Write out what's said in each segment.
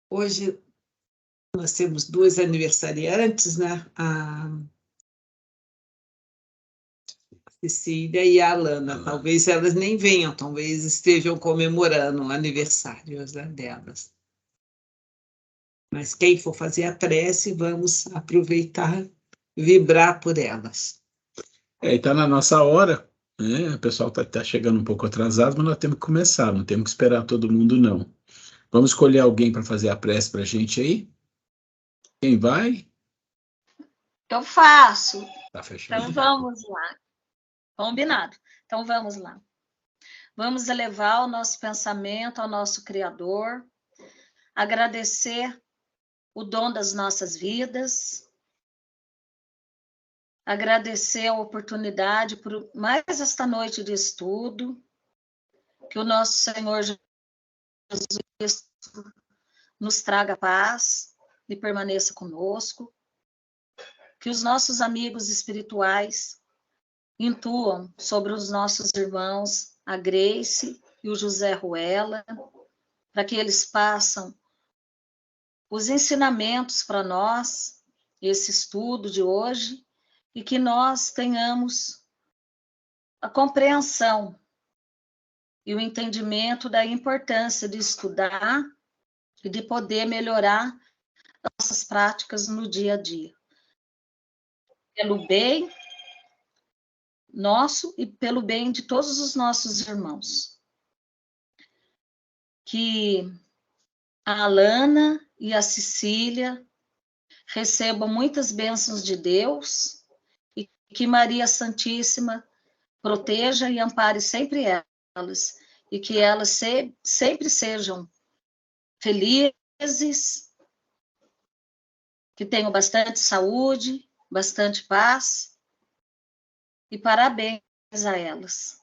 Hoje nós temos duas aniversariantes, né? A Cecília e a Alana. Talvez elas nem venham, talvez estejam comemorando o aniversário delas. Mas quem for fazer a prece, vamos aproveitar, vibrar por elas. E está na nossa hora, né? O pessoal está chegando um pouco atrasado, mas nós temos que começar, não temos que esperar todo mundo, não. Vamos escolher alguém para fazer a prece para a gente aí? Quem vai? Eu faço. Tá fechado. Então vamos lá. Combinado. Então vamos lá. Vamos elevar o nosso pensamento ao nosso Criador, agradecer o dom das nossas vidas, agradecer a oportunidade por mais esta noite de estudo, que o nosso Senhor Jesus Cristo nos traga paz e permaneça conosco, que os nossos amigos espirituais intuam sobre os nossos irmãos, a Grace e o José Ruela, para que eles passem os ensinamentos para nós, esse estudo de hoje, e que nós tenhamos a compreensão e o entendimento da importância de estudar e de poder melhorar nossas práticas no dia a dia. Pelo bem nosso e pelo bem de todos os nossos irmãos. Que a Alana e a Cecília recebam muitas bênçãos de Deus e que Maria Santíssima proteja e ampare sempre elas e que elas sempre sejam felizes, que tenham bastante saúde, bastante paz. E parabéns a elas.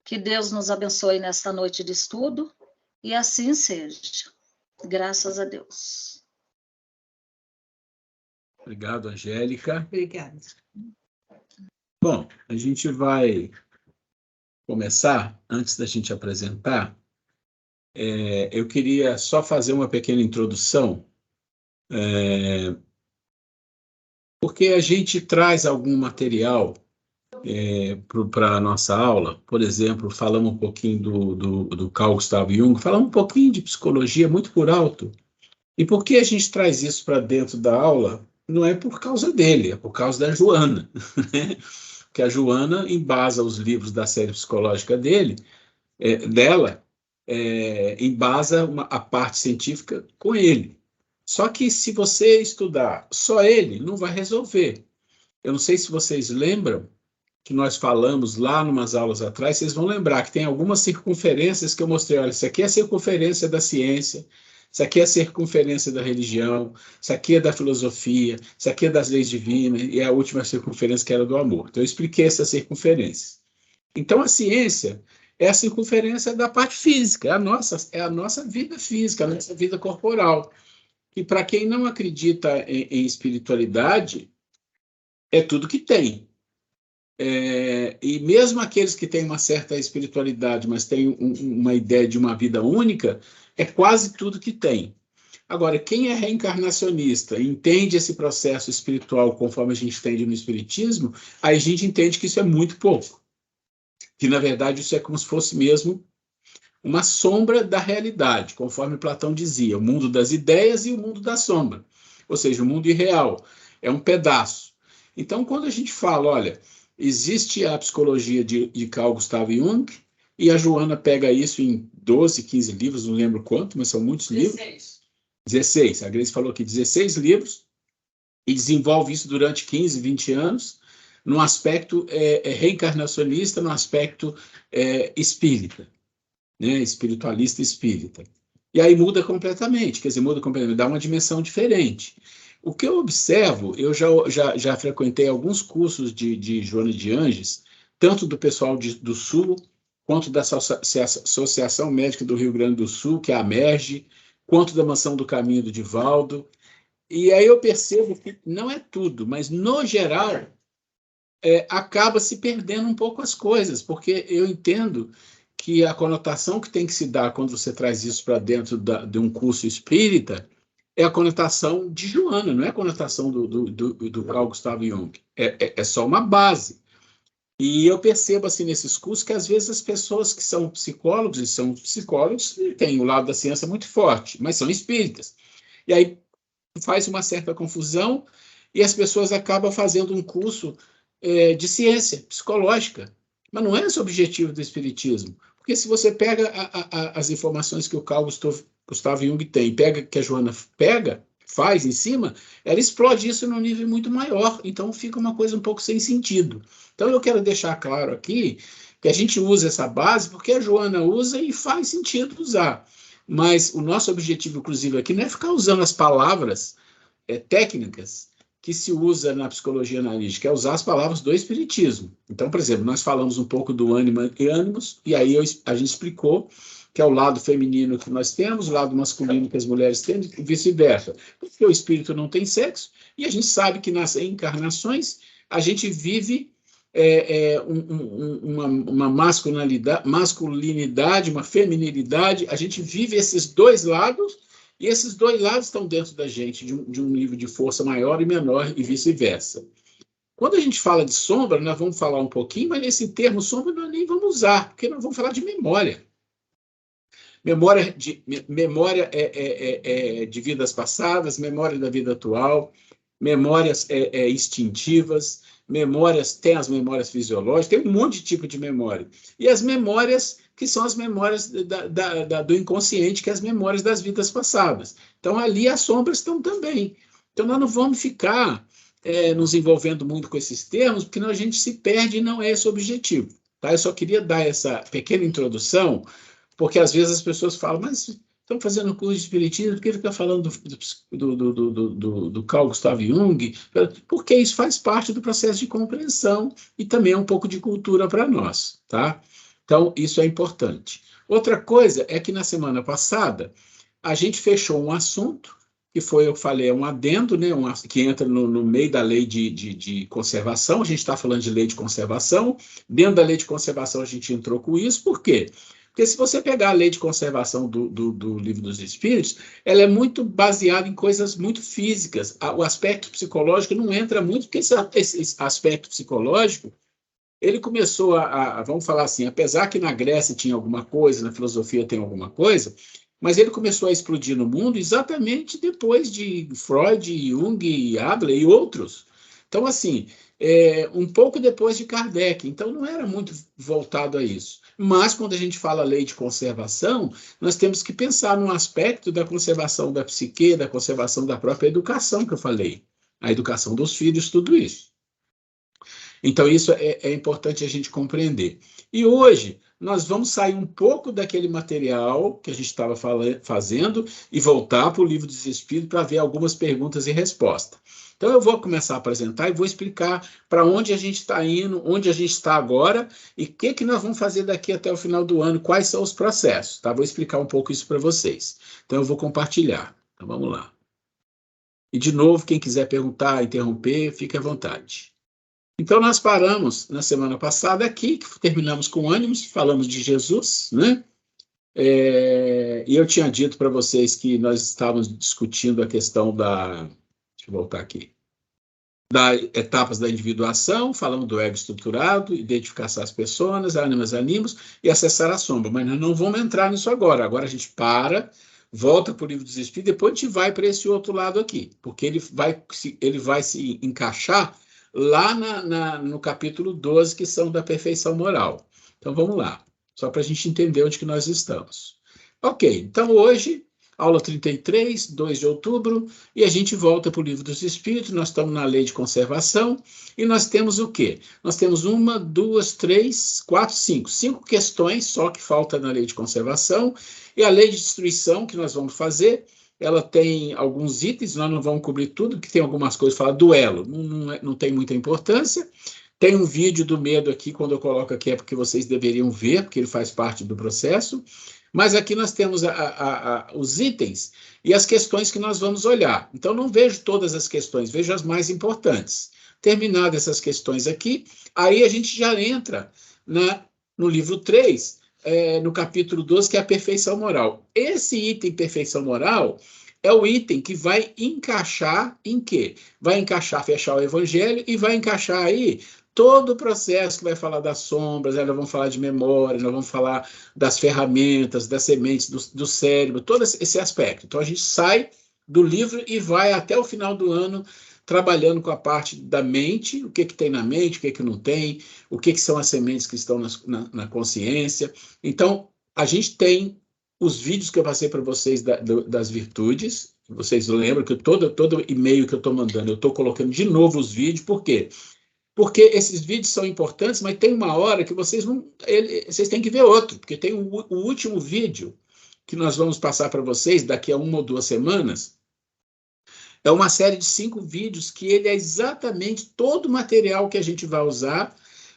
Que Deus nos abençoe nesta noite de estudo e assim seja. Graças a Deus. Obrigado, Angélica. Obrigada. Bom, a gente vai começar, antes da gente apresentar, eu queria só fazer uma pequena introdução, porque a gente traz algum material para a nossa aula. Por exemplo, falamos um pouquinho do Carl Gustav Jung, falamos um pouquinho de psicologia, muito por alto. E por que a gente traz isso para dentro da aula? Não é por causa dele, é por causa da Joana, né? Porque a Joana embasa os livros da série psicológica dela, embasa a parte científica com ele. Só que se você estudar só ele, não vai resolver. Eu não sei se vocês lembram que nós falamos lá numas aulas atrás, vocês vão lembrar que tem algumas circunferências que eu mostrei. Olha, isso aqui é a circunferência da ciência, isso aqui é a circunferência da religião, isso aqui é da filosofia, isso aqui é das leis divinas, e a última circunferência que era do amor. Então, eu expliquei essas circunferências. Então, a ciência é a circunferência da parte física, é a nossa vida física, a nossa vida corporal. E para quem não acredita em espiritualidade, é tudo que tem. E mesmo aqueles que têm uma certa espiritualidade, mas têm uma ideia de uma vida única, é quase tudo que tem. Agora, quem é reencarnacionista e entende esse processo espiritual conforme a gente entende no Espiritismo, aí a gente entende que isso é muito pouco. Que, na verdade, isso é como se fosse mesmo uma sombra da realidade, conforme Platão dizia, o mundo das ideias e o mundo da sombra. Ou seja, o mundo irreal. É um pedaço. Então, quando a gente fala, olha, existe a psicologia de Carl Gustav Jung, e a Joana pega isso em 12, 15 livros, não lembro quanto, mas são muitos 16. livros. 16. A Grace falou aqui 16 livros, e desenvolve isso durante 15, 20 anos, num aspecto reencarnacionista, num aspecto espírita, né? Espiritualista espírita. E aí muda completamente, quer dizer, dá uma dimensão diferente. O que eu observo, eu já frequentei alguns cursos de Joana de Anges, tanto do pessoal do Sul, quanto da Associação Médica do Rio Grande do Sul, que é a AMERGE, quanto da Mansão do Caminho do Divaldo. E aí eu percebo que não é tudo, mas, no geral, acaba se perdendo um pouco as coisas, porque eu entendo que a conotação que tem que se dar quando você traz isso para dentro de um curso espírita é a conotação de Joana, não é a conotação do Carl Gustav Jung. É só uma base. E eu percebo, assim, nesses cursos, que às vezes as pessoas que são psicólogos, têm o lado da ciência muito forte, mas são espíritas. E aí faz uma certa confusão e as pessoas acabam fazendo um curso de ciência psicológica. Mas não é esse o objetivo do espiritismo. Porque se você pega as informações que o Carl Gustav Jung tem, que a Joana faz em cima, ela explode isso num nível muito maior. Então fica uma coisa um pouco sem sentido. Então eu quero deixar claro aqui que a gente usa essa base porque a Joana usa e faz sentido usar. Mas o nosso objetivo, inclusive, aqui não é ficar usando as palavras técnicas que se usa na psicologia analítica, é usar as palavras do espiritismo. Então, por exemplo, nós falamos um pouco do ânima e ânimos, e aí a gente explicou que é o lado feminino que nós temos, o lado masculino que as mulheres têm, e vice-versa. Porque o espírito não tem sexo, e a gente sabe que nas encarnações a gente vive uma masculinidade, uma feminilidade, a gente vive esses dois lados, e esses dois lados estão dentro da gente, de um nível de força maior e menor, e vice-versa. Quando a gente fala de sombra, nós vamos falar um pouquinho, mas nesse termo sombra nós nem vamos usar, porque nós vamos falar de memória. Memória de vidas passadas, memória da vida atual, memórias instintivas, tem as memórias fisiológicas, tem um monte de tipo de memória. E as memórias que são as memórias do inconsciente, que é as memórias das vidas passadas. Então, ali as sombras estão também. Então, nós não vamos ficar nos envolvendo muito com esses termos, porque a gente se perde e não é esse o objetivo. Tá? Eu só queria dar essa pequena introdução, porque às vezes as pessoas falam, mas estão fazendo curso de espiritismo, por que fica falando do Carl Gustav Jung? Porque isso faz parte do processo de compreensão e também é um pouco de cultura para nós, tá? Então, isso é importante. Outra coisa é que na semana passada a gente fechou um assunto, que foi, eu falei, um adendo, né, que entra no meio da lei de conservação. A gente está falando de lei de conservação. Dentro da lei de conservação a gente entrou com isso. Por quê? Porque se você pegar a lei de conservação do Livro dos Espíritos, ela é muito baseada em coisas muito físicas. O aspecto psicológico não entra muito, porque esse aspecto psicológico, ele começou vamos falar assim, apesar que na Grécia tinha alguma coisa, na filosofia tem alguma coisa, mas ele começou a explodir no mundo exatamente depois de Freud, Jung, Adler e outros. Então, assim, um pouco depois de Kardec, então não era muito voltado a isso. Mas, quando a gente fala lei de conservação, nós temos que pensar num aspecto da conservação da psique, da conservação da própria educação que eu falei, a educação dos filhos, tudo isso. Então, isso é importante a gente compreender. E hoje, nós vamos sair um pouco daquele material que a gente estava fazendo e voltar para o Livro dos Espíritos para ver algumas perguntas e respostas. Então, eu vou começar a apresentar e vou explicar para onde a gente está indo, onde a gente está agora e o que nós vamos fazer daqui até o final do ano, quais são os processos. Tá? Vou explicar um pouco isso para vocês. Então, eu vou compartilhar. Então, vamos lá. E, de novo, quem quiser perguntar, interromper, fique à vontade. Então, nós paramos na semana passada aqui, que terminamos com ânimos, falamos de Jesus, né? E eu tinha dito para vocês que nós estávamos discutindo a questão deixa eu voltar aqui, das etapas da individuação, falamos do ego estruturado, identificar as pessoas, animos, e acessar a sombra, mas nós não vamos entrar nisso agora. Agora a gente volta para o Livro dos Espíritos, depois a gente vai para esse outro lado aqui, porque ele vai se encaixar lá no capítulo 12, que são da perfeição moral. Então, vamos lá, só para a gente entender onde que nós estamos. Ok, então hoje, aula 33, 2 de outubro, e a gente volta para o Livro dos Espíritos, nós estamos na lei de conservação, e nós temos o quê? Nós temos 1, 2, 3, 4, 5 questões só que falta na lei de conservação, e a lei de destruição que nós vamos fazer, ela tem alguns itens, nós não vamos cobrir tudo, porque tem algumas coisas, fala duelo, não tem muita importância. Tem um vídeo do medo aqui, quando eu coloco aqui é porque vocês deveriam ver, porque ele faz parte do processo. Mas aqui nós temos os itens e as questões que nós vamos olhar. Então, não vejo todas as questões, vejo as mais importantes. Terminadas essas questões aqui, aí a gente já entra no livro 3, no capítulo 12, que é a perfeição moral. Esse item perfeição moral é o item que vai encaixar em quê? Vai encaixar, fechar o evangelho e vai encaixar aí todo o processo que vai falar das sombras, nós vamos falar de memória, nós vamos falar das ferramentas, das sementes do cérebro, todo esse aspecto. Então a gente sai do livro e vai até o final do ano trabalhando com a parte da mente, o que tem na mente, o que não tem, o que são as sementes que estão na consciência. Então, a gente tem os vídeos que eu passei para vocês das virtudes. Vocês lembram que todo e-mail que eu estou mandando, eu estou colocando de novo os vídeos. Por quê? Porque esses vídeos são importantes, mas tem uma hora que vocês têm que ver outro, porque tem o último vídeo que nós vamos passar para vocês daqui a 1 ou 2 semanas. É uma série de 5 vídeos que ele é exatamente todo o material que a gente vai usar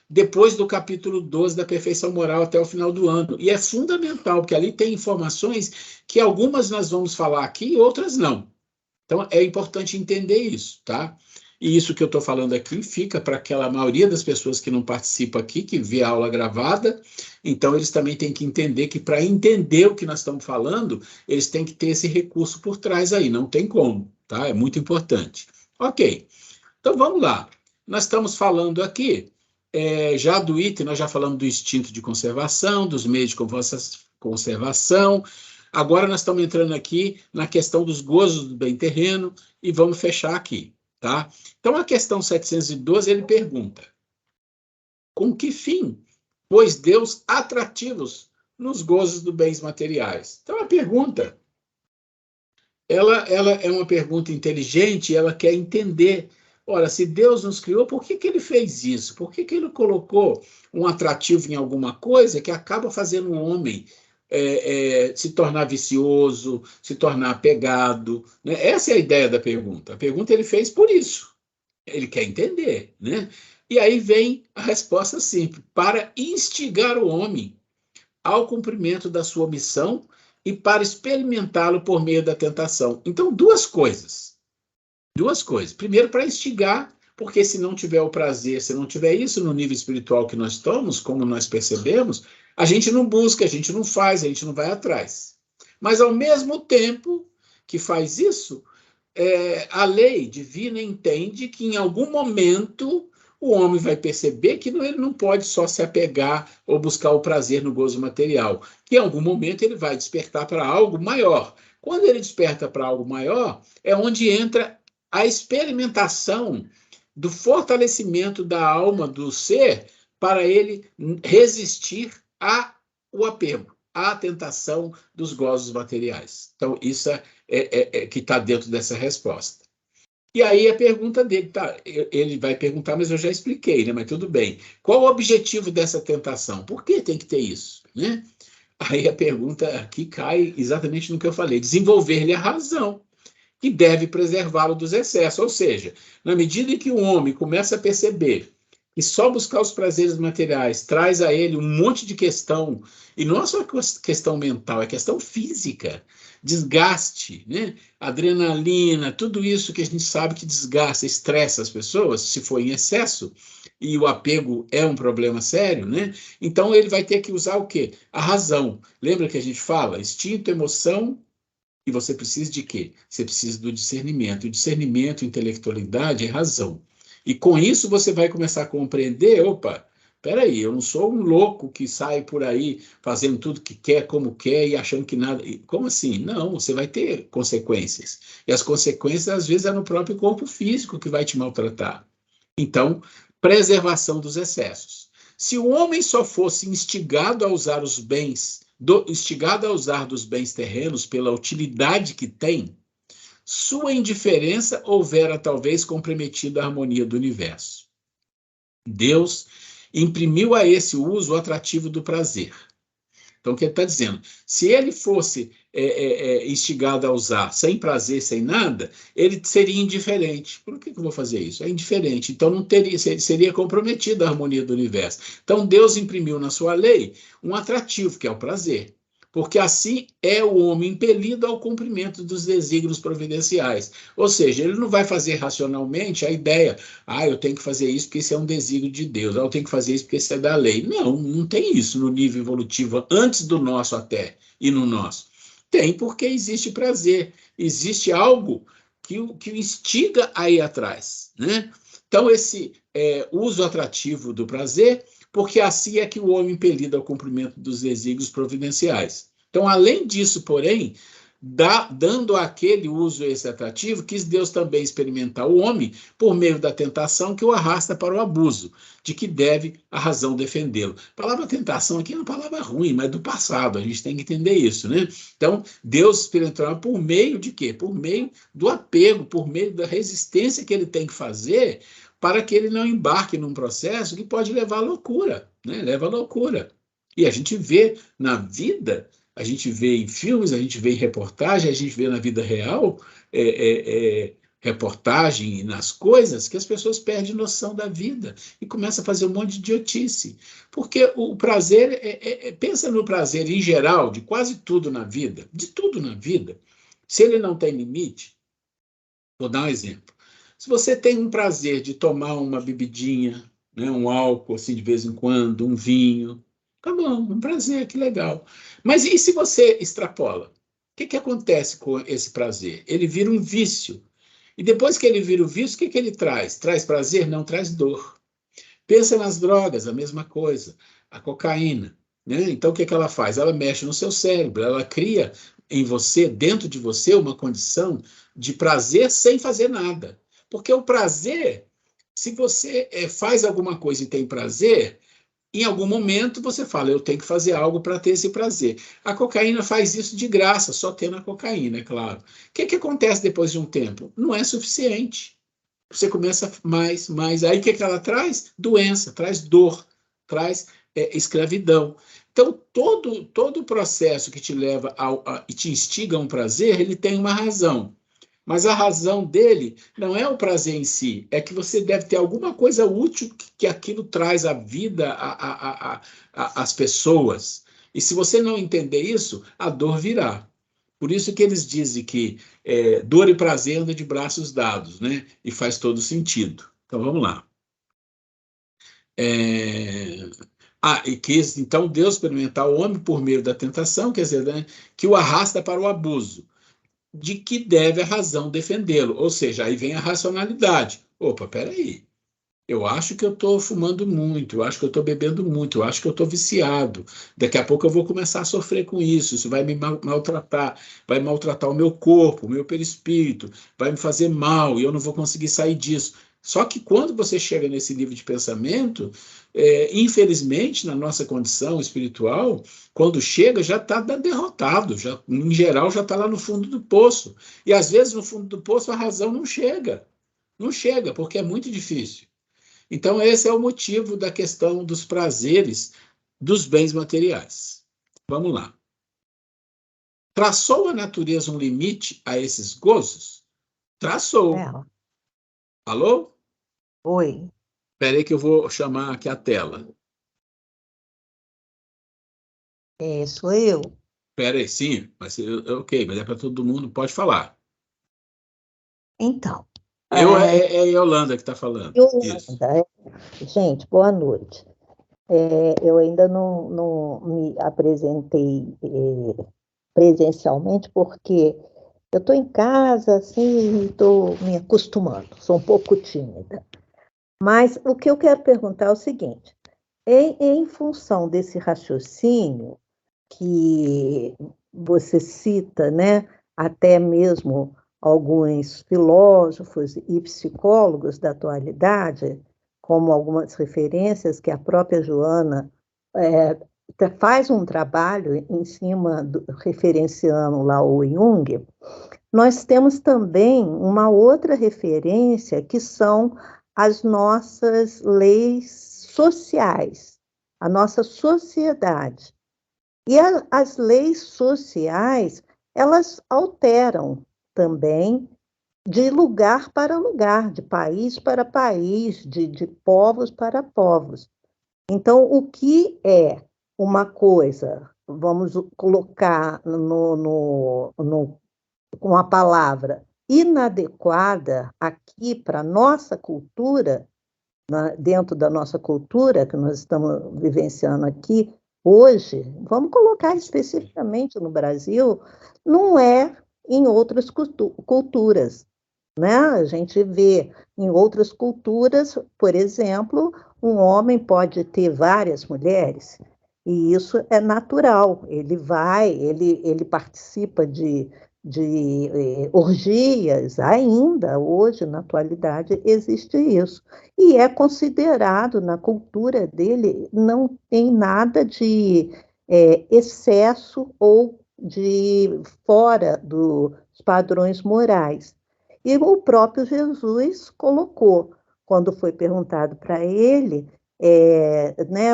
depois do capítulo 12 da perfeição moral até o final do ano. E é fundamental, porque ali tem informações que algumas nós vamos falar aqui e outras não. Então, é importante entender isso, tá? E isso que eu estou falando aqui fica para aquela maioria das pessoas que não participam aqui, que vê a aula gravada. Então, eles também têm que entender que, para entender o que nós estamos falando, eles têm que ter esse recurso por trás aí, não tem como, tá? É muito importante. Ok, então vamos lá. Nós estamos falando aqui, já do item, nós já falamos do instinto de conservação, dos meios de conservação. Agora nós estamos entrando aqui na questão dos gozos do bem terreno e vamos fechar aqui. Tá? Então, a questão 712, ele pergunta: com que fim pôs Deus atrativos nos gozos dos bens materiais? Então, a pergunta, ela é uma pergunta inteligente, ela quer entender, ora, se Deus nos criou, por que ele fez isso? Por que ele colocou um atrativo em alguma coisa que acaba fazendo o homem se tornar vicioso, se tornar apegado, né? Essa é a ideia da pergunta. A pergunta ele fez por isso. Ele quer entender, né? E aí vem a resposta simples: para instigar o homem ao cumprimento da sua missão e para experimentá-lo por meio da tentação. Então, duas coisas. Primeiro, para instigar, porque se não tiver o prazer, se não tiver isso no nível espiritual que nós estamos, como nós percebemos, a gente não busca, a gente não faz, a gente não vai atrás. Mas, ao mesmo tempo que faz isso, a lei divina entende que, em algum momento, o homem vai perceber que ele não pode só se apegar ou buscar o prazer no gozo material, que, em algum momento, ele vai despertar para algo maior. Quando ele desperta para algo maior, é onde entra a experimentação do fortalecimento da alma do ser para ele resistir ao apego, à tentação dos gozos materiais. Então, isso que está dentro dessa resposta. E aí a pergunta dele, tá, ele vai perguntar, mas eu já expliquei, né? Mas tudo bem. Qual o objetivo dessa tentação? Por que tem que ter isso? Né? Aí a pergunta aqui cai exatamente no que eu falei: desenvolver-lhe a razão, que deve preservá-lo dos excessos. Ou seja, na medida em que o homem começa a perceber que só buscar os prazeres materiais traz a ele um monte de questão, e não é só questão mental, é questão física, desgaste, né? Adrenalina, tudo isso que a gente sabe que desgasta, estressa as pessoas, se for em excesso, e o apego é um problema sério, né? Então ele vai ter que usar o quê? A razão. Lembra que a gente fala? Instinto, emoção, e você precisa de quê? Você precisa do discernimento. O discernimento, intelectualidade é razão. E com isso você vai começar a compreender, opa, peraí, eu não sou um louco que sai por aí fazendo tudo que quer, como quer e achando que nada... Como assim? Não, você vai ter consequências. E as consequências, às vezes, é no próprio corpo físico que vai te maltratar. Então, preservação dos excessos. Se o homem só fosse instigado a usar os bens, instigado a usar dos bens terrenos pela utilidade que tem, sua indiferença houvera talvez comprometido a harmonia do universo. Deus imprimiu a esse uso o atrativo do prazer. Então, o que ele está dizendo? Se ele fosse instigado a usar sem prazer, sem nada, ele seria indiferente. Por que eu vou fazer isso? É indiferente. Então, não teria, seria comprometido a harmonia do universo. Então, Deus imprimiu na sua lei um atrativo, que é o prazer. porque assim é o homem impelido ao cumprimento dos desígnios providenciais. Ou seja, ele não vai fazer racionalmente a ideia, eu tenho que fazer isso porque isso é um desígnio de Deus, eu tenho que fazer isso porque isso é da lei. Não, não tem isso no nível evolutivo, antes do nosso até, e no nosso. Tem porque existe prazer, existe algo que o instiga a ir atrás, né? Então, esse uso atrativo do prazer, porque assim é que o homem é impelido ao cumprimento dos desígnios providenciais. Então, além disso, porém, dando àquele uso esse atrativo, quis Deus também experimentar o homem por meio da tentação que o arrasta para o abuso, de que deve a razão defendê-lo. A palavra tentação aqui é uma palavra ruim, mas do passado, a gente tem que entender isso, né? Então, Deus experimentou por meio de quê? Por meio do apego, por meio da resistência que ele tem que fazer para que ele não embarque num processo que pode levar à loucura, né? Leva à loucura. E a gente vê na vida, a gente vê em filmes, a gente vê em reportagem, a gente vê na vida real, reportagem nas coisas, que as pessoas perdem noção da vida e começam a fazer um monte de idiotice. Porque o prazer, pensa no prazer em geral, de quase tudo na vida, de tudo na vida, se ele não tem limite, vou dar um exemplo. Se você tem um prazer de tomar uma bebidinha, né, um álcool assim de vez em quando, um vinho, tá bom, um prazer, que legal. Mas e se você extrapola? O que acontece com esse prazer? Ele vira um vício. E depois que ele vira o vício, o que ele traz? Traz prazer? Não, traz dor. Pensa nas drogas, a mesma coisa. A cocaína, né? Então, o que ela faz? Ela mexe no seu cérebro, ela cria em você, dentro de você, uma condição de prazer sem fazer nada. Porque o prazer, se você faz alguma coisa e tem prazer, em algum momento você fala, eu tenho que fazer algo para ter esse prazer. A cocaína faz isso de graça, só tendo a cocaína, é claro. O que acontece depois de um tempo? Não é suficiente. Você começa mais. Aí o que ela traz? Doença, traz dor, traz escravidão. Então, todo o processo que te leva e te instiga a um prazer, ele tem uma razão. Mas a razão dele não é o prazer em si, é que você deve ter alguma coisa útil que aquilo traz à vida, às pessoas. E se você não entender isso, a dor virá. Por isso que eles dizem que dor e prazer andam de braços dados, né? E faz todo sentido. Então, vamos lá. E quis, então, Deus experimentar o homem por meio da tentação, quer dizer, né, que o arrasta para o abuso, de que deve a razão defendê-lo. Ou seja, aí vem a racionalidade. Opa, peraí. Eu acho que eu estou fumando muito, eu acho que eu estou bebendo muito, eu acho que eu estou viciado. Daqui a pouco eu vou começar a sofrer com isso vai me maltratar, vai maltratar o meu corpo, o meu perispírito, vai me fazer mal e eu não vou conseguir sair disso. Só que quando você chega nesse nível de pensamento, infelizmente, na nossa condição espiritual, quando chega, já está derrotado, já, em geral, já está lá no fundo do poço. E às vezes, no fundo do poço, a razão não chega. Não chega, porque é muito difícil. Então, esse é o motivo da questão dos prazeres dos bens materiais. Vamos lá. Traçou a natureza um limite a esses gozos? Traçou. Alô? Oi. Espera aí que eu vou chamar aqui a tela. Sou eu. Espera aí, sim, ok, mas é para todo mundo, pode falar. Então. É a Yolanda que está falando. Yolanda, gente, boa noite. Eu ainda não me apresentei presencialmente, porque eu estou em casa, assim, estou me acostumando, sou um pouco tímida. Mas o que eu quero perguntar é o seguinte, em função desse raciocínio que você cita, né, até mesmo alguns filósofos e psicólogos da atualidade, como algumas referências que a própria Joana faz um trabalho em cima, referenciando lá o Jung, nós temos também uma outra referência, que são as nossas leis sociais, a nossa sociedade. E as leis sociais, elas alteram também de lugar para lugar, de país para país, de povos para povos. Então, o que é uma coisa vamos colocar com a palavra inadequada aqui para a nossa cultura, dentro da nossa cultura que nós estamos vivenciando aqui hoje, vamos colocar especificamente no Brasil, não é em outras culturas, né? A gente vê em outras culturas, por exemplo, um homem pode ter várias mulheres, e isso é natural. Ele participa de orgias, ainda hoje, na atualidade, existe isso. E é considerado, na cultura dele, não tem nada de excesso ou de fora dos padrões morais. E o próprio Jesus colocou, quando foi perguntado para ele, né,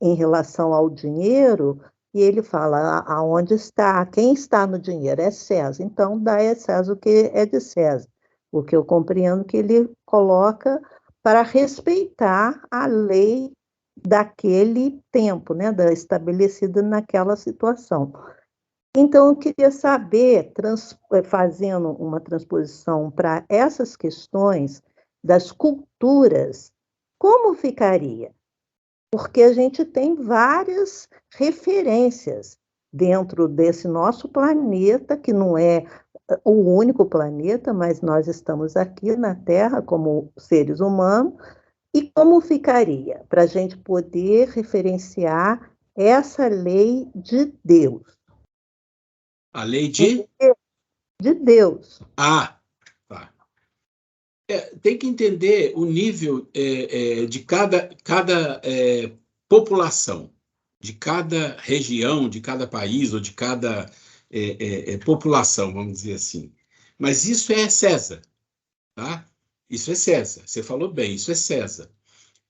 em relação ao dinheiro, e ele fala, aonde está, quem está no dinheiro? É César. Então, dá a César o que é de César. O que eu compreendo que ele coloca para respeitar a lei daquele tempo, né, estabelecida naquela situação. Então, eu queria saber, fazendo uma transposição para essas questões das culturas, como ficaria? Porque a gente tem várias referências dentro desse nosso planeta, que não é o único planeta, mas nós estamos aqui na Terra como seres humanos, e como ficaria para a gente poder referenciar essa lei de Deus? A lei de Deus. tá. Tem que entender o nível de cada população, de cada região, de cada país, ou de cada população, vamos dizer assim. Mas isso é César, tá? Isso é César. Você falou bem, isso é César.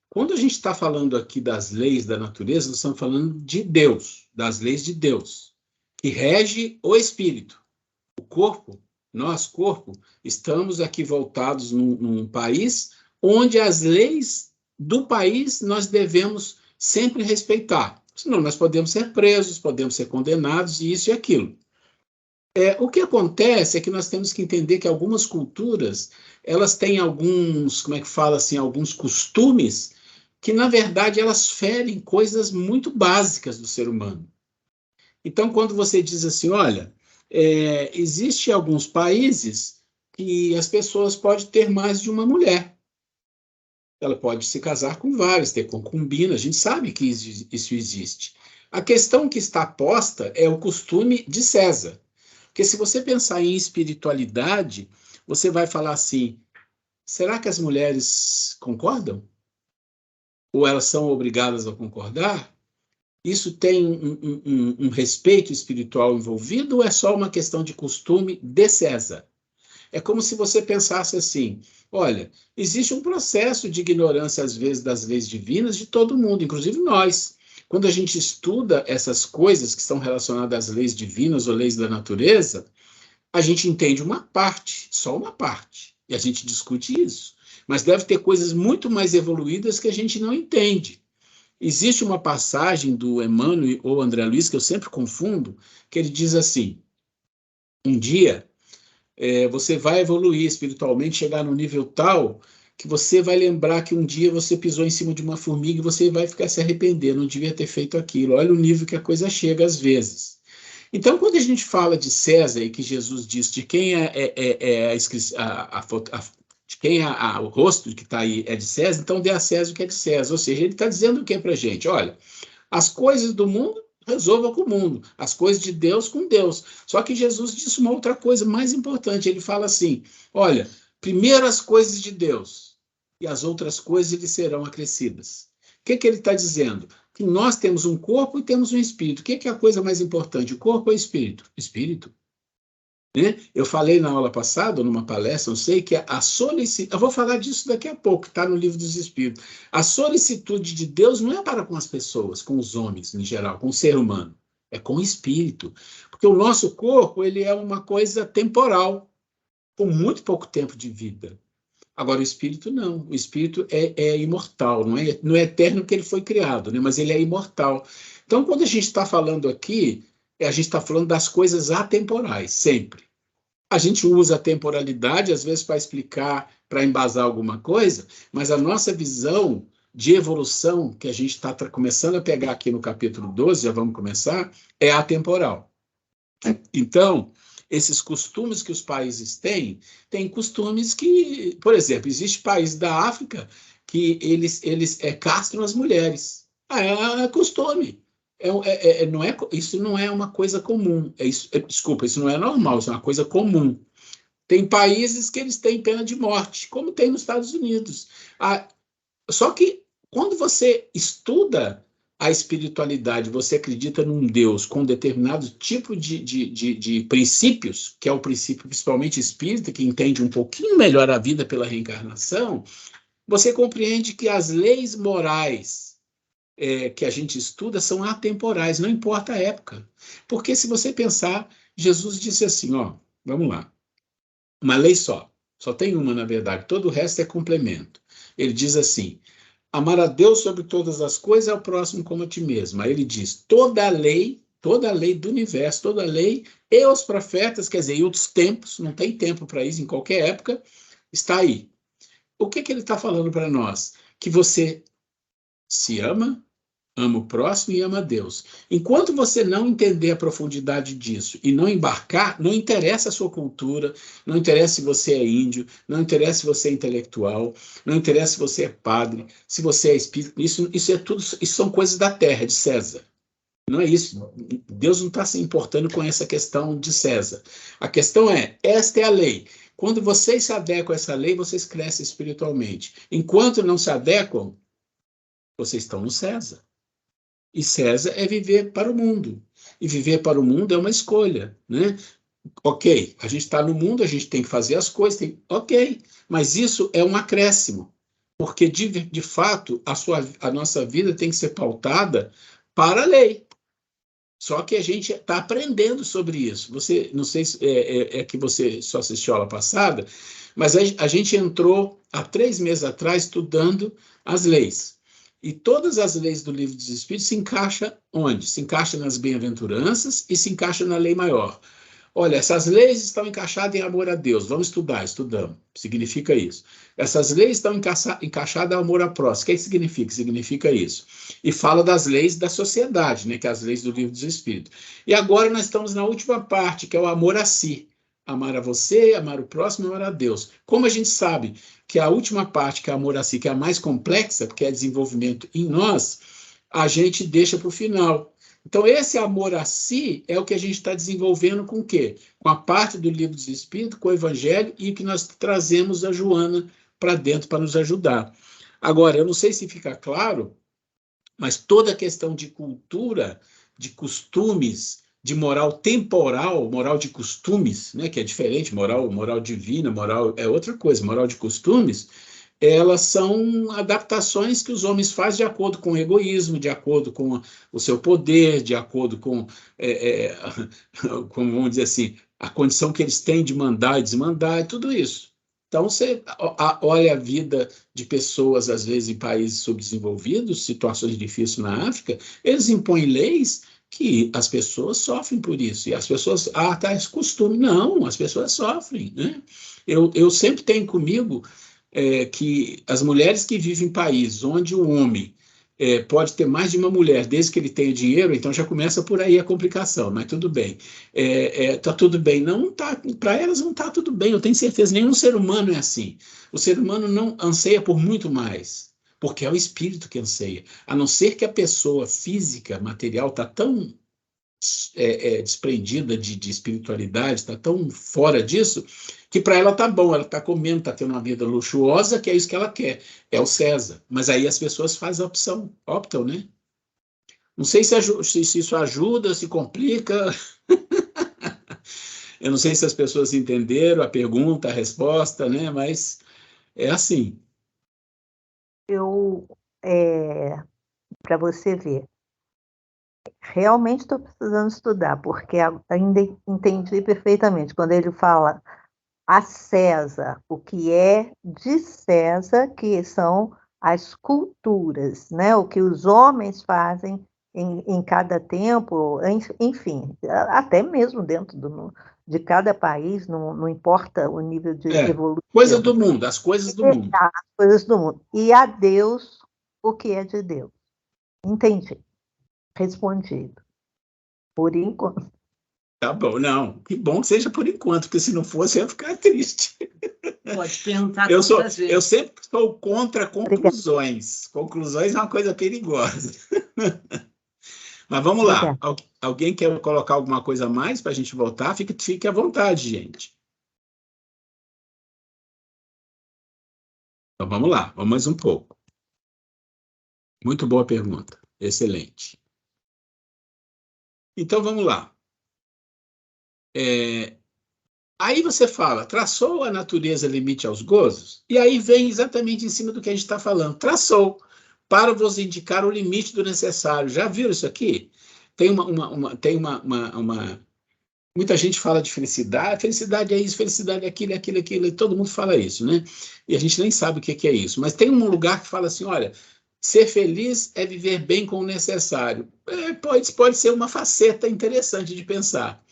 Quando a gente está falando aqui das leis da natureza, nós estamos falando de Deus, das leis de Deus, que rege o espírito. O corpo, nós, corpo, estamos aqui voltados num país onde as leis do país nós devemos sempre respeitar. Senão nós podemos ser presos, podemos ser condenados, e isso e aquilo. O que acontece é que nós temos que entender que algumas culturas, elas têm alguns, como é que fala assim, alguns costumes que, na verdade, elas ferem coisas muito básicas do ser humano. Então, quando você diz assim, olha, existe alguns países que as pessoas podem ter mais de uma mulher. Ela pode se casar com várias, ter concubina, a gente sabe que isso existe. A questão que está posta é o costume de César. Porque se você pensar em espiritualidade, você vai falar assim, será que as mulheres concordam? Ou elas são obrigadas a concordar? Isso tem um respeito espiritual envolvido ou é só uma questão de costume de César? É como se você pensasse assim, olha, existe um processo de ignorância, às vezes, das leis divinas de todo mundo, inclusive nós. Quando a gente estuda essas coisas que estão relacionadas às leis divinas ou leis da natureza, a gente entende uma parte, só uma parte, e a gente discute isso. Mas deve ter coisas muito mais evoluídas que a gente não entende. Existe uma passagem do Emmanuel ou André Luiz, que eu sempre confundo, que ele diz assim, um dia você vai evoluir espiritualmente, chegar num nível tal que você vai lembrar que um dia você pisou em cima de uma formiga e você vai ficar se arrependendo, não devia ter feito aquilo. Olha o nível que a coisa chega às vezes. Então, quando a gente fala de César e que Jesus diz de quem de quem o rosto que está aí é de César, então dê a César o que é de César. Ou seja, ele está dizendo o que para a gente? Olha, as coisas do mundo resolva com o mundo, as coisas de Deus com Deus. Só que Jesus disse uma outra coisa mais importante. Ele fala assim, olha, primeiro as coisas de Deus e as outras coisas lhe serão acrescidas. O que ele está dizendo? Que nós temos um corpo e temos um espírito. O que é a coisa mais importante, o corpo ou o espírito? Espírito. Né? Eu falei na aula passada, numa palestra, não sei, que a solicitude, eu vou falar disso daqui a pouco, está no Livro dos Espíritos. A solicitude de Deus não é para com as pessoas, com os homens em geral, com o ser humano, é com o espírito. Porque o nosso corpo, ele é uma coisa temporal, com muito pouco tempo de vida. Agora, o espírito não. O espírito é imortal, não é eterno porque ele foi criado, né? Mas ele é imortal. Então, quando a gente está falando aqui, a gente está falando das coisas atemporais, sempre. A gente usa a temporalidade, às vezes, para explicar, para embasar alguma coisa, mas a nossa visão de evolução, que a gente está começando a pegar aqui no capítulo 12, já vamos começar, é atemporal. Então, esses costumes que os países têm costumes que, por exemplo, existe país da África que eles castram as mulheres. É costume. Isso não é uma coisa comum. Desculpa, isso não é normal, isso é uma coisa comum. Tem países que eles têm pena de morte, como tem nos Estados Unidos. Só que quando você estuda a espiritualidade, você acredita num Deus com determinado tipo de princípios, que é o princípio principalmente espírita, que entende um pouquinho melhor a vida pela reencarnação, você compreende que as leis morais que a gente estuda são atemporais, não importa a época. Porque se você pensar, Jesus disse assim, ó, vamos lá, uma lei só tem uma, na verdade, todo o resto é complemento. Ele diz assim, amar a Deus sobre todas as coisas é o próximo como a ti mesmo. Aí ele diz, toda a lei do universo, toda a lei e os profetas, quer dizer, e outros tempos, não tem tempo para isso em qualquer época, está aí. O que ele está falando para nós? Que você se ama o próximo e ama a Deus. Enquanto você não entender a profundidade disso e não embarcar, não interessa a sua cultura, não interessa se você é índio, não interessa se você é intelectual, não interessa se você é padre, se você é espírita, isso é tudo, isso são coisas da terra, de César. Não é isso. Deus não está se importando com essa questão de César. A questão esta é a lei. Quando vocês se adequam a essa lei, vocês crescem espiritualmente. Enquanto não se adequam, vocês estão no César. E César é viver para o mundo. E viver para o mundo é uma escolha, né? Ok, a gente está no mundo, a gente tem que fazer as coisas, ok, mas isso é um acréscimo, porque de fato a nossa vida tem que ser pautada para a lei. Só que a gente está aprendendo sobre isso. Você, não sei se que você só assistiu a aula passada, mas a gente entrou há 3 meses atrás estudando as leis. E todas as leis do Livro dos Espíritos se encaixam onde? Se encaixa nas bem-aventuranças e se encaixa na lei maior. Olha, essas leis estão encaixadas em amor a Deus. Vamos estudar, estudamos. Significa isso. Essas leis estão encaixadas em amor ao próximo. O que significa? Significa isso. E fala das leis da sociedade, né, que é as leis do Livro dos Espíritos. E agora nós estamos na última parte, que é o amor a si. Amar a você, amar o próximo, amar a Deus. Como a gente sabe que a última parte, que é amor a si, que é a mais complexa, porque é desenvolvimento em nós, a gente deixa para o final. Então, esse amor a si é o que a gente está desenvolvendo com o quê? Com a parte do Livro dos Espíritos, com o Evangelho, e que nós trazemos a Joana para dentro para nos ajudar. Agora, eu não sei se fica claro, mas toda a questão de cultura, de costumes, de moral temporal, moral de costumes, né, que é diferente, moral divina, moral é outra coisa, moral de costumes, elas são adaptações que os homens fazem de acordo com o egoísmo, de acordo com o seu poder, de acordo com, como vamos dizer assim, a condição que eles têm de mandar e desmandar, e tudo isso. Então, você olha a vida de pessoas, às vezes, em países subdesenvolvidos, situações difíceis na África, eles impõem leis que as pessoas sofrem por isso. E as pessoas, tá, esse costume. Não, as pessoas sofrem, né? Eu sempre tenho comigo que as mulheres que vivem em países onde o homem pode ter mais de uma mulher, desde que ele tenha dinheiro, então já começa por aí a complicação, mas tudo bem. Tá tudo bem. Não tá, para elas não está tudo bem, eu tenho certeza, nenhum ser humano é assim. O ser humano não anseia por muito mais, porque é o espírito que anseia. A não ser que a pessoa física, material, está tão desprendida de espiritualidade, está tão fora disso, que para ela tá bom, ela está comendo, está tendo uma vida luxuosa, que é isso que ela quer, é o César. Mas aí as pessoas fazem a optam, né? Não sei se isso ajuda, se complica. Eu não sei se as pessoas entenderam a pergunta, a resposta, né? Mas é assim. Para você ver, realmente estou precisando estudar, porque ainda entendi perfeitamente. Quando ele fala a César o que é de César, que são as culturas, né? O que os homens fazem em cada tempo, enfim, até mesmo dentro de cada país, não importa o nível de evolução. Coisa do mundo, as coisas do mundo. As coisas do mundo. E a Deus o que é de Deus. Entendi. Respondido. Por enquanto. Tá bom, não. Que bom que seja por enquanto, porque se não fosse, eu ia ficar triste. Pode perguntar Eu vezes. sempre sou contra conclusões. Obrigada. Conclusões é uma coisa perigosa. Mas vamos lá. Alguém quer colocar alguma coisa a mais para a gente voltar? Fique à vontade, gente. Então vamos lá, vamos mais um pouco. Muito boa pergunta. Excelente. Então vamos lá. Aí você fala, traçou a natureza limite aos gozos? E aí vem exatamente em cima do que a gente está falando. Traçou, para vos indicar o limite do necessário. Já viram isso aqui? Tem muita gente fala de felicidade. Felicidade é isso, felicidade é aquilo, e todo mundo fala isso, né? E a gente nem sabe o que é isso. Mas tem um lugar que fala assim, olha, ser feliz é viver bem com o necessário. Pode ser uma faceta interessante de pensar.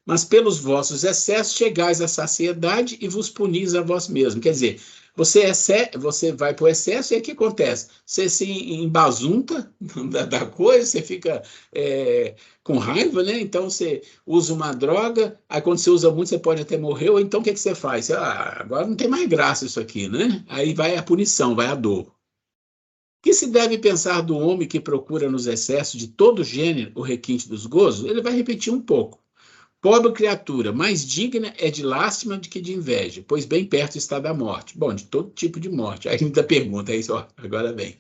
Mas pelos vossos excessos chegais à saciedade e vos punis a vós mesmos. Quer dizer, você vai para o excesso e aí o que acontece? Você se embazunta da coisa, você fica com raiva, né? Então você usa uma droga, aí quando você usa muito você pode até morrer, ou então o que você faz? Agora não tem mais graça isso aqui, né? Aí vai a punição, vai a dor. O que se deve pensar do homem que procura nos excessos de todo gênero o requinte dos gozos? Ele vai repetir um pouco. Pobre criatura, mais digna é de lástima do que de inveja, pois bem perto está da morte. Bom, de todo tipo de morte. Aí muita pergunta, aí só, agora vem.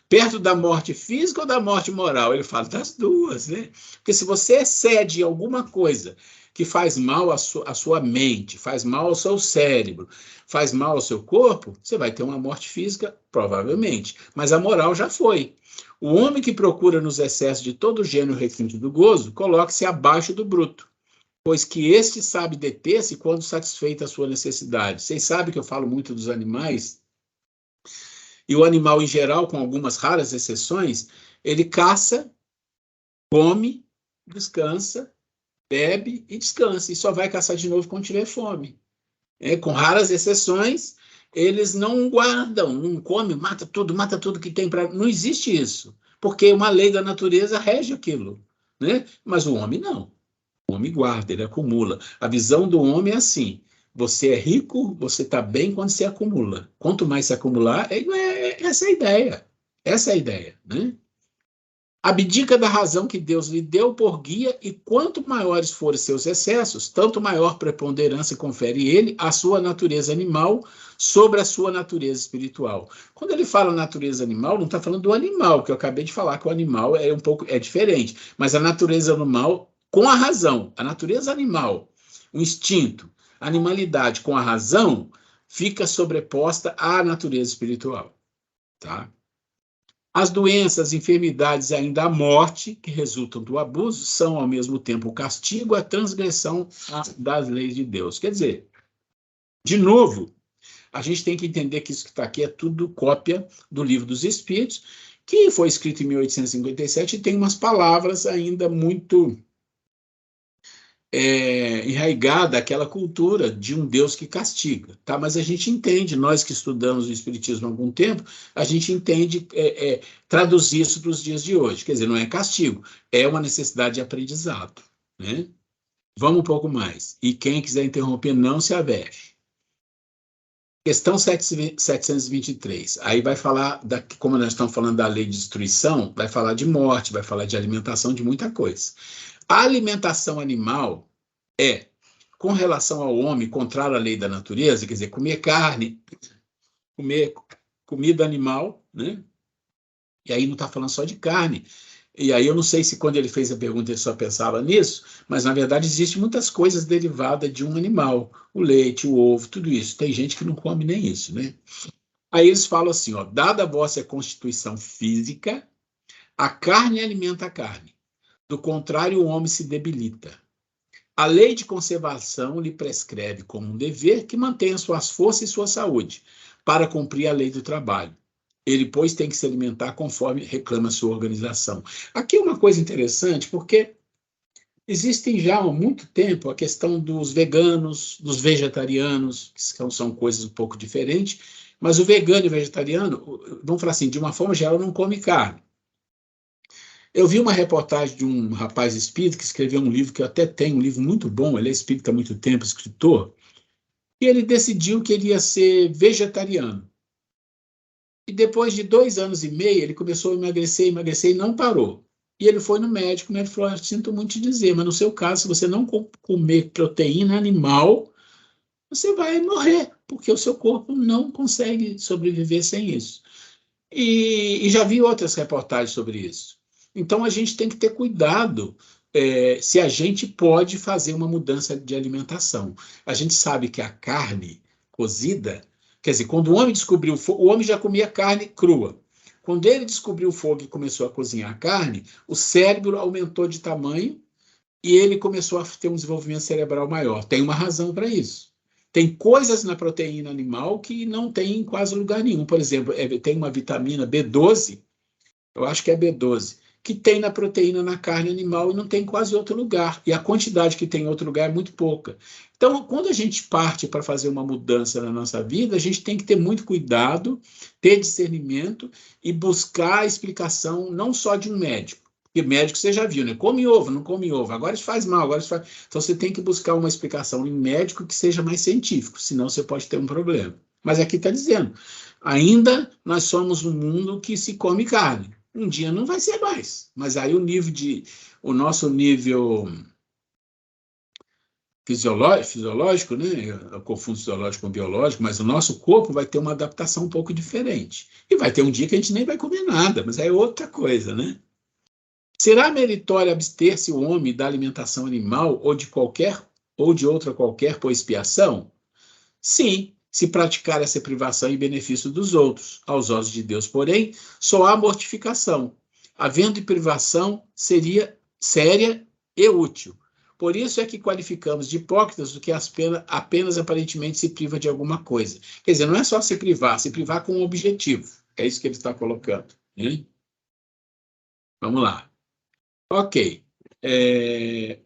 Perto da morte física ou da morte moral? Ele fala das duas, né? Porque se você excede alguma coisa que faz mal à sua mente, faz mal ao seu cérebro, faz mal ao seu corpo, você vai ter uma morte física, provavelmente. Mas a moral já foi. O homem que procura nos excessos de todo gênero requinte do gozo, coloque-se abaixo do bruto, pois que este sabe deter-se quando satisfeita a sua necessidade. Vocês sabem que eu falo muito dos animais, e o animal, em geral, com algumas raras exceções, ele caça, come, descansa, bebe e descansa, e só vai caçar de novo quando tiver fome. Com raras exceções, eles não guardam, não comem, mata tudo que tem para... Não existe isso, porque uma lei da natureza rege aquilo, né? Mas o homem não. O homem guarda, ele acumula. A visão do homem é assim: você é rico, você está bem quando você acumula. Quanto mais se acumular, essa é a ideia. Essa é a ideia, né? Abdica da razão que Deus lhe deu por guia, e quanto maiores forem seus excessos, tanto maior preponderância confere ele à sua natureza animal sobre a sua natureza espiritual. Quando ele fala natureza animal, não está falando do animal, que eu acabei de falar que o animal é diferente, mas a natureza animal com a razão, a natureza animal, o instinto, a animalidade com a razão, fica sobreposta à natureza espiritual, tá? As doenças, enfermidades e ainda a morte, que resultam do abuso, são ao mesmo tempo o castigo, a transgressão das leis de Deus. Quer dizer, de novo, a gente tem que entender que isso que está aqui é tudo cópia do Livro dos Espíritos, que foi escrito em 1857 e tem umas palavras ainda muito enraigada aquela cultura de um Deus que castiga, tá? Mas a gente entende, nós que estudamos o Espiritismo há algum tempo, a gente entende traduzir isso para os dias de hoje. Quer dizer, não é castigo, é uma necessidade de aprendizado, né? Vamos um pouco mais. E quem quiser interromper, não se aveste. Questão 723. Aí vai falar, como nós estamos falando da lei de destruição, vai falar de morte, vai falar de alimentação, de muita coisa. A alimentação animal com relação ao homem, contrário à lei da natureza, quer dizer, comer carne, comer comida animal, né? E aí não está falando só de carne. E aí eu não sei se quando ele fez a pergunta ele só pensava nisso, mas na verdade existem muitas coisas derivadas de um animal. O leite, o ovo, tudo isso. Tem gente que não come nem isso, né? Aí eles falam assim, dada a vossa constituição física, a carne alimenta a carne. Do contrário, o homem se debilita. A lei de conservação lhe prescreve como um dever que mantenha suas forças e sua saúde, para cumprir a lei do trabalho. Ele, pois, tem que se alimentar conforme reclama sua organização. Aqui é uma coisa interessante, porque existem já há muito tempo a questão dos veganos, dos vegetarianos, que são coisas um pouco diferentes, mas o vegano e o vegetariano, vamos falar assim, de uma forma geral, não come carne. Eu vi uma reportagem de um rapaz espírita que escreveu um livro, que eu até tenho, um livro muito bom, ele é espírita há muito tempo, escritor, e ele decidiu que ele ia ser vegetariano. E depois de 2 anos e meio, ele começou a emagrecer e não parou. E ele foi no médico, né? Ele falou, sinto muito te dizer, mas no seu caso, se você não comer proteína animal, você vai morrer, porque o seu corpo não consegue sobreviver sem isso. E já vi outras reportagens sobre isso. Então, a gente tem que ter cuidado se a gente pode fazer uma mudança de alimentação. A gente sabe que a carne cozida, quer dizer, quando o homem descobriu o fogo, o homem já comia carne crua. Quando ele descobriu o fogo e começou a cozinhar a carne, o cérebro aumentou de tamanho e ele começou a ter um desenvolvimento cerebral maior. Tem uma razão para isso. Tem coisas na proteína animal que não tem em quase lugar nenhum. Por exemplo, tem uma vitamina B12, eu acho que é B12, que tem na proteína na carne animal e não tem em quase outro lugar. E a quantidade que tem em outro lugar é muito pouca. Então, quando a gente parte para fazer uma mudança na nossa vida, a gente tem que ter muito cuidado, ter discernimento e buscar a explicação não só de um médico. Porque médico você já viu, né? Come ovo, não come ovo. Agora isso faz mal, agora isso faz... Então você tem que buscar uma explicação em médico que seja mais científico, senão você pode ter um problema. Mas aqui está dizendo, ainda nós somos um mundo que se come carne. Um dia não vai ser mais. Mas aí o nosso nível fisiológico, né? Eu confundo fisiológico com biológico, mas o nosso corpo vai ter uma adaptação um pouco diferente. E vai ter um dia que a gente nem vai comer nada, mas é outra coisa, né? Será meritório abster-se o homem da alimentação animal ou de outra qualquer por expiação? Sim, se praticar essa privação em benefício dos outros. Aos olhos de Deus, porém, só há mortificação. Havendo privação, seria séria e útil. Por isso é que qualificamos de hipócritas do que apenas aparentemente se priva de alguma coisa. Quer dizer, não é só se privar com um objetivo. É isso que ele está colocando. Né? Vamos lá. Ok. E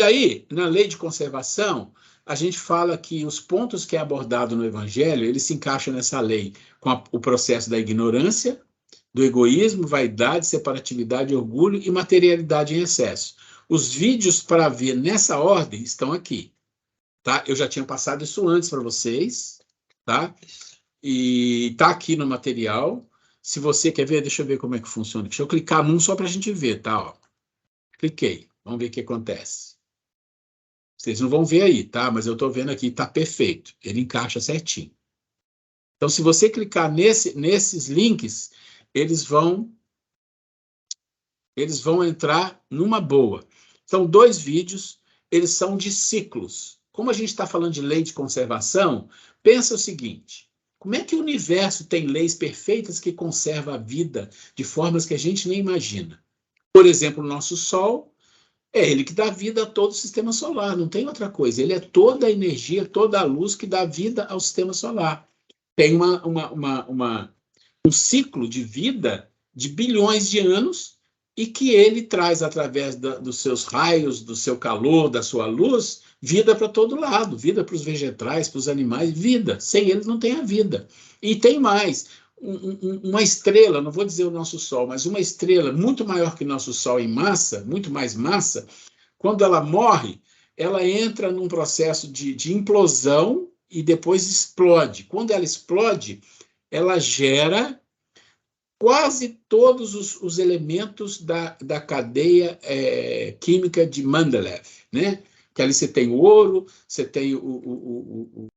aí, na lei de conservação, a gente fala que os pontos que é abordado no Evangelho, eles se encaixam nessa lei, com o processo da ignorância, do egoísmo, vaidade, separatividade, orgulho e materialidade em excesso. Os vídeos para ver nessa ordem estão aqui. Tá? Eu já tinha passado isso antes para vocês, tá? E está aqui no material. Se você quer ver, deixa eu ver como é que funciona. Deixa eu clicar num só para a gente ver, tá? Ó. Cliquei. Vamos ver o que acontece. Vocês não vão ver aí, tá? Mas eu estou vendo aqui, está perfeito. Ele encaixa certinho. Então, se você clicar nesses links, eles vão entrar numa boa. São 2 vídeos, eles são de ciclos. Como a gente está falando de lei de conservação, pensa o seguinte: como é que o universo tem leis perfeitas que conservam a vida de formas que a gente nem imagina? Por exemplo, o nosso Sol, é ele que dá vida a todo o sistema solar, não tem outra coisa. Ele é toda a energia, toda a luz que dá vida ao sistema solar. Tem um ciclo de vida de bilhões de anos e que ele traz, através dos seus raios, do seu calor, da sua luz, vida para todo lado, vida para os vegetais, para os animais, vida. Sem eles não tem a vida. E tem mais, uma estrela, não vou dizer o nosso Sol, mas uma estrela muito maior que o nosso Sol em massa, muito mais massa, quando ela morre, ela entra num processo de implosão e depois explode. Quando ela explode, ela gera quase todos os elementos da cadeia química de Mendeleev, né? Que ali você tem o ouro, você tem o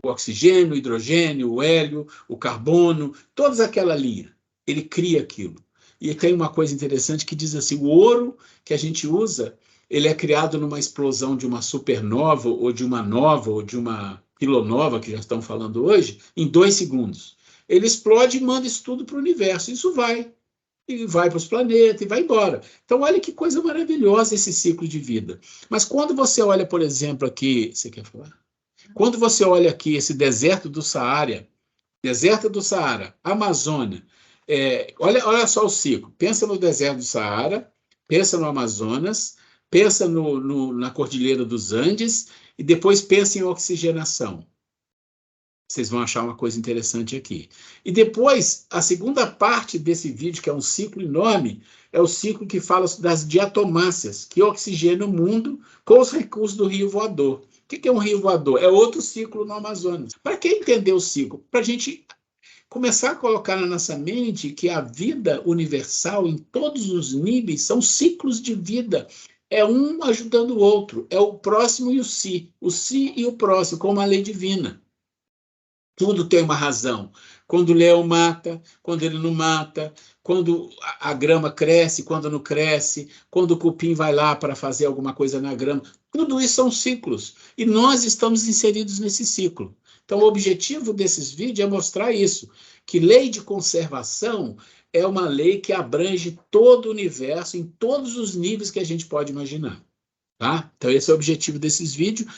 oxigênio, o hidrogênio, o hélio, o carbono, toda aquela linha. Ele cria aquilo. E tem uma coisa interessante que diz assim, o ouro que a gente usa, ele é criado numa explosão de uma supernova, ou de uma nova, ou de uma kilonova, que já estão falando hoje, em 2 segundos. Ele explode e manda isso tudo para o universo. Isso vai. e vai para os planetas, e vai embora. Então, olha que coisa maravilhosa esse ciclo de vida. Mas quando você olha, por exemplo, aqui... Você quer falar? Quando você olha aqui esse deserto do Saara, Amazônia, olha só o ciclo. Pensa no deserto do Saara, pensa no Amazonas, pensa na Cordilheira dos Andes e depois pensa em oxigenação. Vocês vão achar uma coisa interessante aqui. E depois, a segunda parte desse vídeo, que é um ciclo enorme, é o ciclo que fala das diatomáceas, que oxigenam o mundo com os recursos do rio voador. O que é um rio voador? É outro ciclo no Amazonas. Para quem entender o ciclo? Para a gente começar a colocar na nossa mente que a vida universal, em todos os níveis, são ciclos de vida. É um ajudando o outro. É o próximo e o si e o próximo, como a lei divina. Tudo tem uma razão. Quando o leão mata, quando ele não mata, quando a grama cresce, quando não cresce, quando o cupim vai lá para fazer alguma coisa na grama. Tudo isso são ciclos. E nós estamos inseridos nesse ciclo. Então, o objetivo desses vídeos é mostrar isso, que lei de conservação é uma lei que abrange todo o universo, em todos os níveis que a gente pode imaginar. Tá? Então, esse é o objetivo desses vídeos.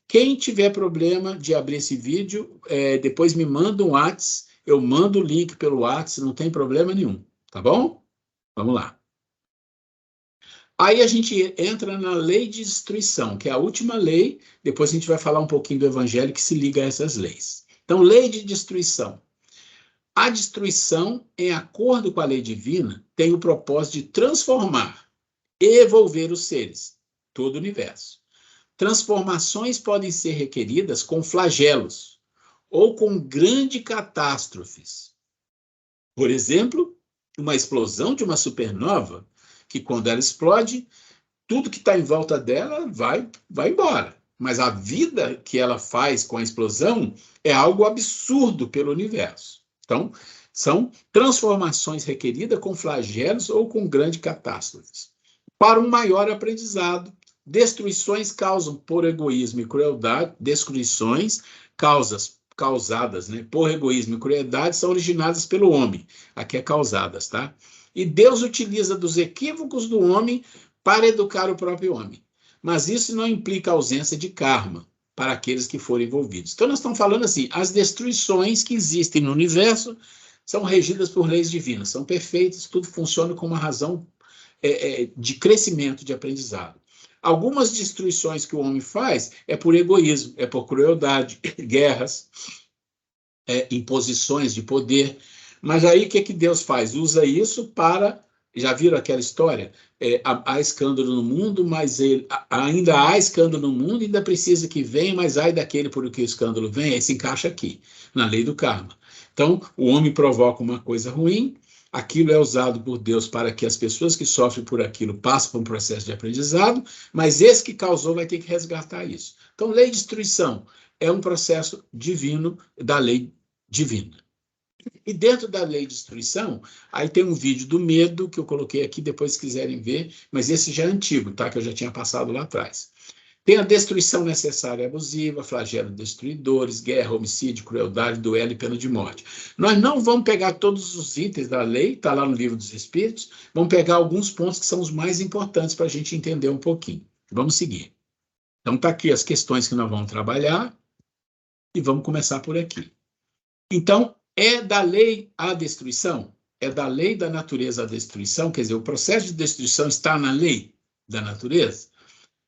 Quem tiver problema de abrir esse vídeo, depois me manda um WhatsApp, eu mando o link pelo WhatsApp, não tem problema nenhum, tá bom? Vamos lá. Aí a gente entra na lei de destruição, que é a última lei, depois a gente vai falar um pouquinho do evangelho que se liga a essas leis. Então, lei de destruição. A destruição, em acordo com a lei divina, tem o propósito de transformar e evolver os seres, todo o universo. Transformações podem ser requeridas com flagelos ou com grandes catástrofes. Por exemplo, uma explosão de uma supernova, que quando ela explode, tudo que está em volta dela vai embora. Mas a vida que ela faz com a explosão é algo absurdo pelo universo. Então, são transformações requeridas com flagelos ou com grandes catástrofes. Para um maior aprendizado, destruições causam por egoísmo e crueldade, destruições causadas, né, por egoísmo e crueldade são originadas pelo homem, aqui é causadas, tá? E Deus utiliza dos equívocos do homem para educar o próprio homem. Mas isso não implica ausência de karma para aqueles que forem envolvidos. Então nós estamos falando assim, as destruições que existem no universo são regidas por leis divinas, são perfeitas, tudo funciona com uma razão de crescimento, de aprendizado. Algumas destruições que o homem faz é por egoísmo, é por crueldade, guerras, imposições de poder. Mas aí o que Deus faz? Usa isso para... Já viram aquela história? Há escândalo no mundo, mas ainda há escândalo no mundo, ainda precisa que venha, mas ai daquele por que o escândalo vem, aí se encaixa aqui, na lei do karma. Então, o homem provoca uma coisa ruim, aquilo é usado por Deus para que as pessoas que sofrem por aquilo passem por um processo de aprendizado, mas esse que causou vai ter que resgatar isso. Então, lei de destruição é um processo divino da lei divina. E dentro da lei de destruição, aí tem um vídeo do medo que eu coloquei aqui, depois se quiserem ver, mas esse já é antigo, tá? Que eu já tinha passado lá atrás. Tem a destruição necessária e abusiva, flagelo destruidores, guerra, homicídio, crueldade, duelo e pena de morte. Nós não vamos pegar todos os itens da lei, está lá no Livro dos Espíritos, vamos pegar alguns pontos que são os mais importantes para a gente entender um pouquinho. Vamos seguir. Então, está aqui as questões que nós vamos trabalhar e vamos começar por aqui. Então, é da lei a destruição? É da lei da natureza a destruição? Quer dizer, o processo de destruição está na lei da natureza?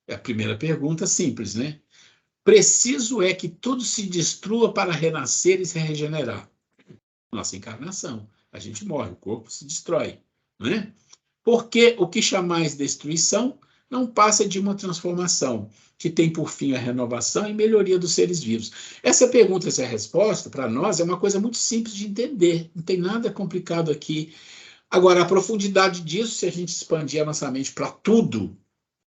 É a primeira pergunta simples, né? Preciso é que tudo se destrua para renascer e se regenerar. Nossa encarnação. A gente morre, o corpo se destrói, não é? Porque o que chamais destruição não passa de uma transformação, que tem por fim a renovação e melhoria dos seres vivos. Essa pergunta, essa resposta, para nós, é uma coisa muito simples de entender. Não tem nada complicado aqui. Agora, a profundidade disso, se a gente expandir a nossa mente para tudo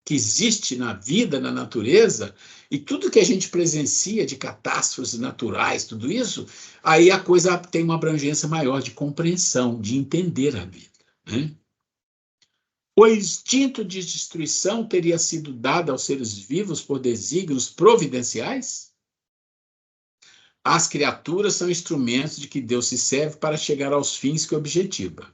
que existe na vida, na natureza, e tudo que a gente presencia de catástrofes naturais, tudo isso, aí a coisa tem uma abrangência maior de compreensão, de entender a vida, né? O instinto de destruição teria sido dado aos seres vivos por desígnios providenciais? As criaturas são instrumentos de que Deus se serve para chegar aos fins que objetiva.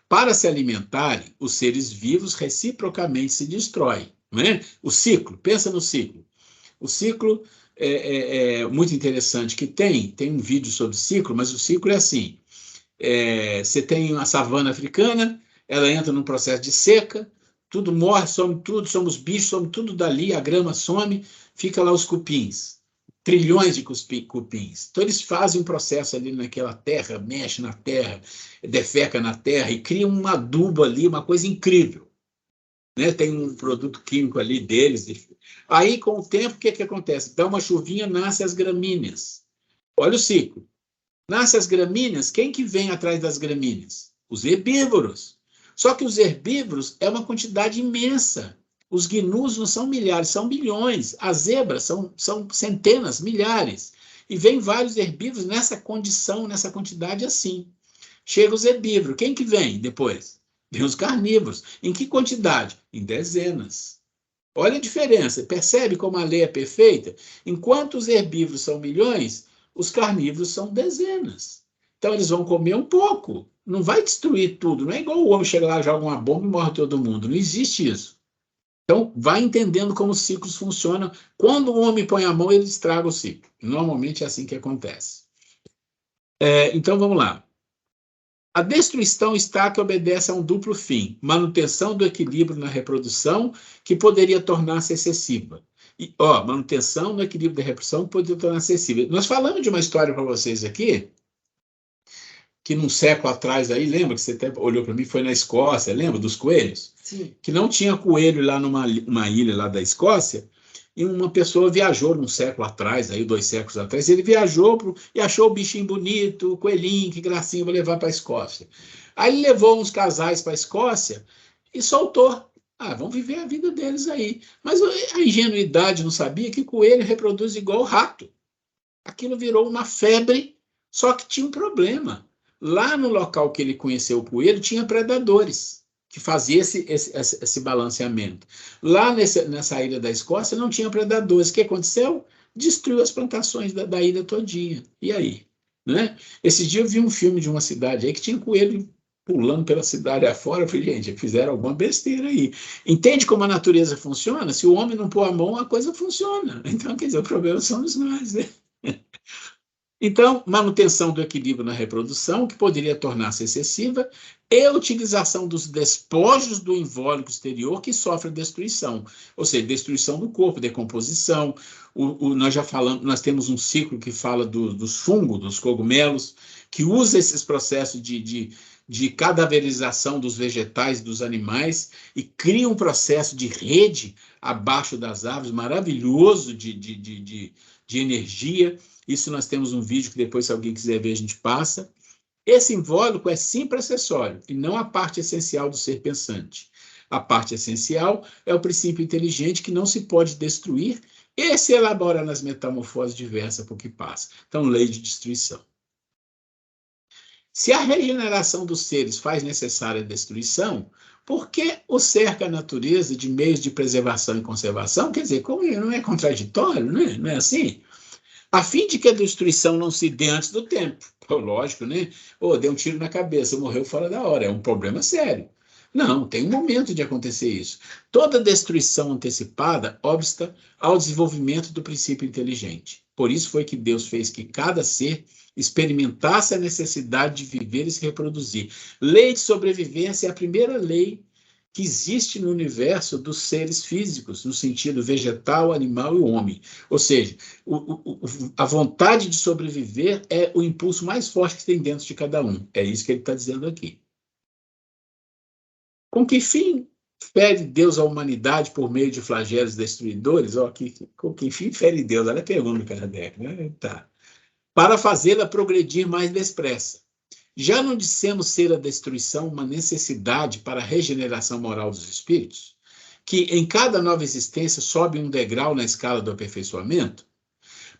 Para se alimentarem, os seres vivos reciprocamente se destroem. Não é? O ciclo, pensa no ciclo. O ciclo é muito interessante, que tem um vídeo sobre ciclo, mas o ciclo é assim. Você tem uma savana africana, ela entra num processo de seca, tudo morre, some tudo, somos bichos, some tudo dali, a grama some, fica lá os cupins, trilhões de cupins. Então eles fazem um processo ali naquela terra, mexe na terra, defeca na terra e cria um adubo ali, uma coisa incrível. Né? Tem um produto químico ali deles. Aí, com o tempo, o que acontece? Dá uma chuvinha, nascem as gramíneas. Olha o ciclo. Nascem as gramíneas, quem que vem atrás das gramíneas? Os herbívoros. Só que os herbívoros é uma quantidade imensa. Os gnus não são milhares, são milhões. As zebras são centenas, milhares. E vem vários herbívoros nessa condição, nessa quantidade assim. Chega os herbívoros. Quem que vem depois? Vem os carnívoros. Em que quantidade? Em dezenas. Olha a diferença. Percebe como a lei é perfeita? Enquanto os herbívoros são milhões, os carnívoros são dezenas. Então, eles vão comer um pouco. Não vai destruir tudo. Não é igual o homem chega lá, joga uma bomba e morre todo mundo. Não existe isso. Então, vai entendendo como os ciclos funcionam. Quando o homem põe a mão, ele estraga o ciclo. Normalmente é assim que acontece. Então, vamos lá. A destruição está que obedece a um duplo fim, manutenção do equilíbrio na reprodução, que poderia tornar-se excessiva. E, manutenção no equilíbrio da reprodução que poderia tornar-se excessiva. Nós falamos de uma história para vocês aqui, que num século atrás, aí, lembra que você até olhou para mim, foi na Escócia, lembra dos coelhos? Sim. Que não tinha coelho lá numa ilha lá da Escócia, e uma pessoa viajou num século atrás, aí 2 séculos atrás, ele viajou e achou o bichinho bonito, o coelhinho, que gracinha, vou levar para a Escócia. Aí ele levou uns casais para a Escócia e soltou. Vão viver a vida deles aí. Mas a ingenuidade não sabia que coelho reproduz igual rato. Aquilo virou uma febre, só que tinha um problema. Lá no local que ele conheceu o coelho, tinha predadores que fazia esse balanceamento. Lá nessa ilha da Escócia não tinha predadores. O que aconteceu? Destruiu as plantações da ilha todinha. E aí? Né? Esse dia eu vi um filme de uma cidade aí que tinha coelho pulando pela cidade afora. Eu falei, gente, fizeram alguma besteira aí. Entende como a natureza funciona? Se o homem não pôr a mão, a coisa funciona. Então, quer dizer, o problema somos nós, né? Então, manutenção do equilíbrio na reprodução, que poderia tornar-se excessiva, e a utilização dos despojos do invólucro exterior, que sofre destruição, ou seja, destruição do corpo, decomposição. Nós já falamos, nós temos um ciclo que fala dos fungos, dos cogumelos, que usa esses processos de cadaverização dos vegetais, dos animais, e cria um processo de rede abaixo das árvores, maravilhoso de energia. Isso nós temos um vídeo que depois, se alguém quiser ver, a gente passa. Esse invólucro é sempre acessório, e não a parte essencial do ser pensante. A parte essencial é o princípio inteligente que não se pode destruir e se elabora nas metamorfoses diversas por que passa. Então, lei de destruição. Se a regeneração dos seres faz necessária a destruição, por que o cerca a natureza de meios de preservação e conservação? Quer dizer, como não é contraditório, não é assim? A fim de que a destruição não se dê antes do tempo. Lógico, né? Deu um tiro na cabeça, morreu fora da hora. É um problema sério. Não, tem um momento de acontecer isso. Toda destruição antecipada obsta ao desenvolvimento do princípio inteligente. Por isso foi que Deus fez que cada ser experimentasse a necessidade de viver e se reproduzir. Lei de sobrevivência é a primeira lei que existe no universo dos seres físicos, no sentido vegetal, animal e homem. Ou seja, a vontade de sobreviver é o impulso mais forte que tem dentro de cada um. É isso que ele está dizendo aqui. Com que fim fere Deus a humanidade por meio de flagelos destruidores? Com que fim fere Deus? Olha a pergunta do Kardec, né? Tá. Para fazê-la progredir mais depressa. Já não dissemos ser a destruição uma necessidade para a regeneração moral dos espíritos? Que em cada nova existência sobe um degrau na escala do aperfeiçoamento?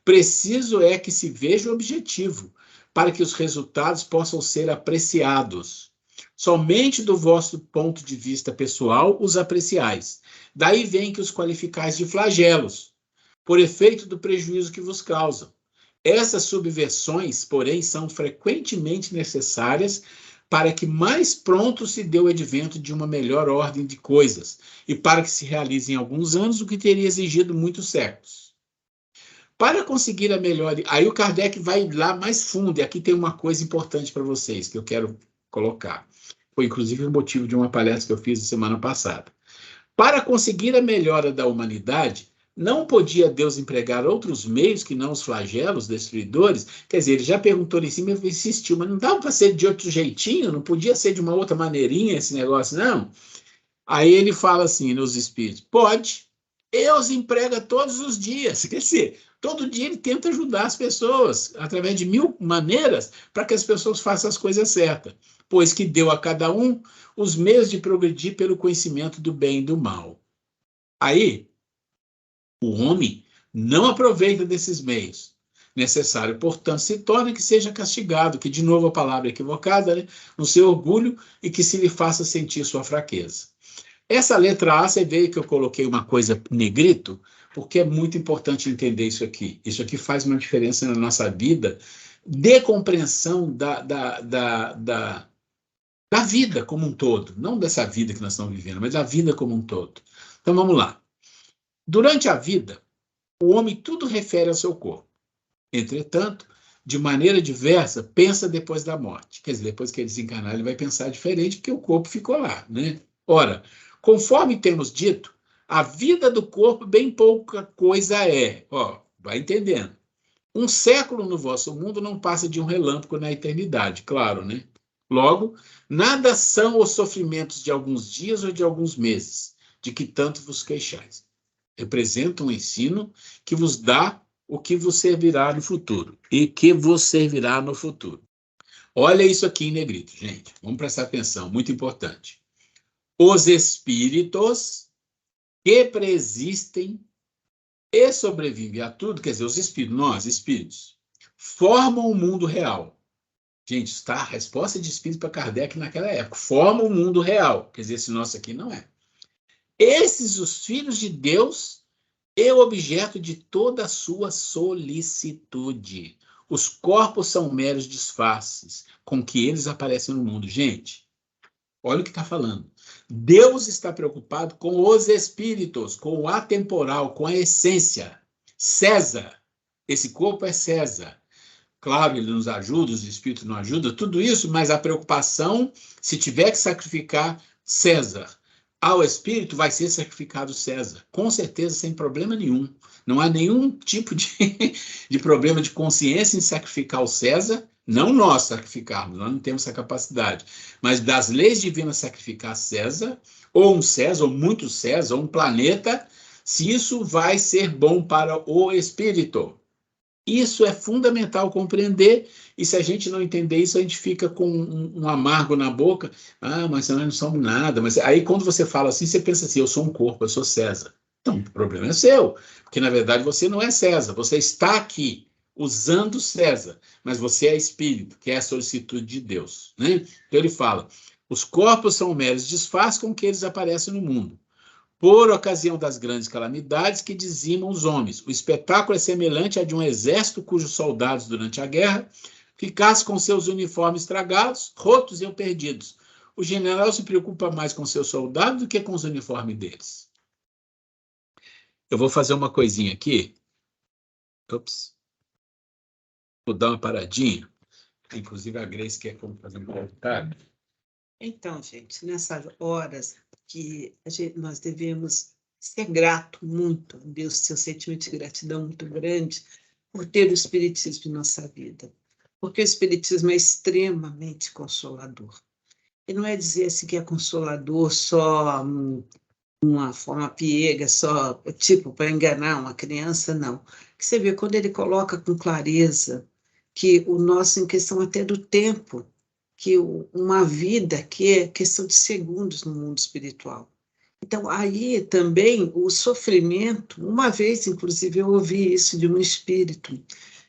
Preciso é que se veja o objetivo, para que os resultados possam ser apreciados. Somente do vosso ponto de vista pessoal os apreciais. Daí vem que os qualificais de flagelos, por efeito do prejuízo que vos causam. Essas subversões, porém, são frequentemente necessárias para que mais pronto se dê o advento de uma melhor ordem de coisas, e para que se realize em alguns anos o que teria exigido muitos séculos. Para conseguir a melhor... Aí o Kardec vai lá mais fundo, e aqui tem uma coisa importante para vocês, que eu quero colocar. Foi inclusive o motivo de uma palestra que eu fiz na semana passada. Para conseguir a melhora da humanidade, não podia Deus empregar outros meios que não os flagelos destruidores? Quer dizer, ele já perguntou em cima e insistiu, mas não dava para ser de outro jeitinho? Não podia ser de uma outra maneirinha esse negócio, não? Aí ele fala assim nos espíritos, pode, Deus emprega todos os dias. Quer dizer, todo dia ele tenta ajudar as pessoas, através de 1000 maneiras, para que as pessoas façam as coisas certas, pois que deu a cada um os meios de progredir pelo conhecimento do bem e do mal. Aí, o homem não aproveita desses meios. Necessário, portanto, se torna que seja castigado, que, de novo, a palavra equivocada, né, no seu orgulho, e que se lhe faça sentir sua fraqueza. Essa letra A, você vê que eu coloquei uma coisa negrito, porque é muito importante entender isso aqui. Isso aqui faz uma diferença na nossa vida, de compreensão da vida como um todo. Não dessa vida que nós estamos vivendo, mas da vida como um todo. Então, vamos lá. Durante a vida, o homem tudo refere ao seu corpo. Entretanto, de maneira diversa, pensa depois da morte. Quer dizer, depois que ele desencarnar, ele vai pensar diferente, porque o corpo ficou lá, né? Ora, conforme temos dito, a vida do corpo bem pouca coisa é. Ó, vai entendendo. Um século no vosso mundo não passa de um relâmpago na eternidade, claro, né? Logo, nada são os sofrimentos de alguns dias ou de alguns meses, de que tanto vos queixais. Representa um ensino que vos dá o que vos servirá no futuro. E que vos servirá no futuro. Olha isso aqui em negrito, gente. Vamos prestar atenção, muito importante. Os espíritos que preexistem e sobrevivem a tudo, quer dizer, os espíritos, nós, espíritos, formam o mundo real. Gente, está a resposta de espírito para Kardec naquela época. Formam o mundo real. Quer dizer, esse nosso aqui não é. Esses, os filhos de Deus, é o objeto de toda a sua solicitude. Os corpos são meros disfarces com que eles aparecem no mundo. Gente, olha o que está falando. Deus está preocupado com os espíritos, com o atemporal, com a essência. César, esse corpo é César. Claro, ele nos ajuda, os espíritos não ajudam, tudo isso, mas a preocupação, se tiver que sacrificar César ao espírito, vai ser sacrificado César, com certeza, sem problema nenhum. Não há nenhum tipo de problema de consciência em sacrificar o César, não nós sacrificarmos, nós não temos essa capacidade, mas das leis divinas sacrificar César, ou um César, ou muitos César, ou um planeta, se isso vai ser bom para o espírito. Isso é fundamental compreender, e se a gente não entender isso, a gente fica com um amargo na boca. Ah, mas nós não somos nada. Mas aí, quando você fala assim, você pensa assim, eu sou um corpo, eu sou César. Então, o problema é seu, porque, na verdade, você não é César. Você está aqui usando César, mas você é espírito, que é a solicitude de Deus, né? Então, ele fala, os corpos são meros disfarces com que eles aparecem no mundo, por ocasião das grandes calamidades que dizimam os homens. O espetáculo é semelhante a de um exército cujos soldados, durante a guerra, ficassem com seus uniformes estragados, rotos e perdidos. O general se preocupa mais com seus soldados do que com os uniformes deles. Eu vou fazer uma coisinha aqui. Ops. Vou dar uma paradinha. Inclusive a Grace quer fazer um comentário. Então, gente, nessas horas que nós devemos ser grato muito a Deus, ter um sentimento de gratidão muito grande por ter o Espiritismo em nossa vida, porque o Espiritismo é extremamente consolador. E não é dizer assim que é consolador só uma forma piega, só tipo para enganar uma criança, não. Que você vê quando ele coloca com clareza que o nosso, em questão até do tempo, que uma vida que é questão de segundos no mundo espiritual. Então, aí também o sofrimento, uma vez, inclusive, eu ouvi isso de um espírito,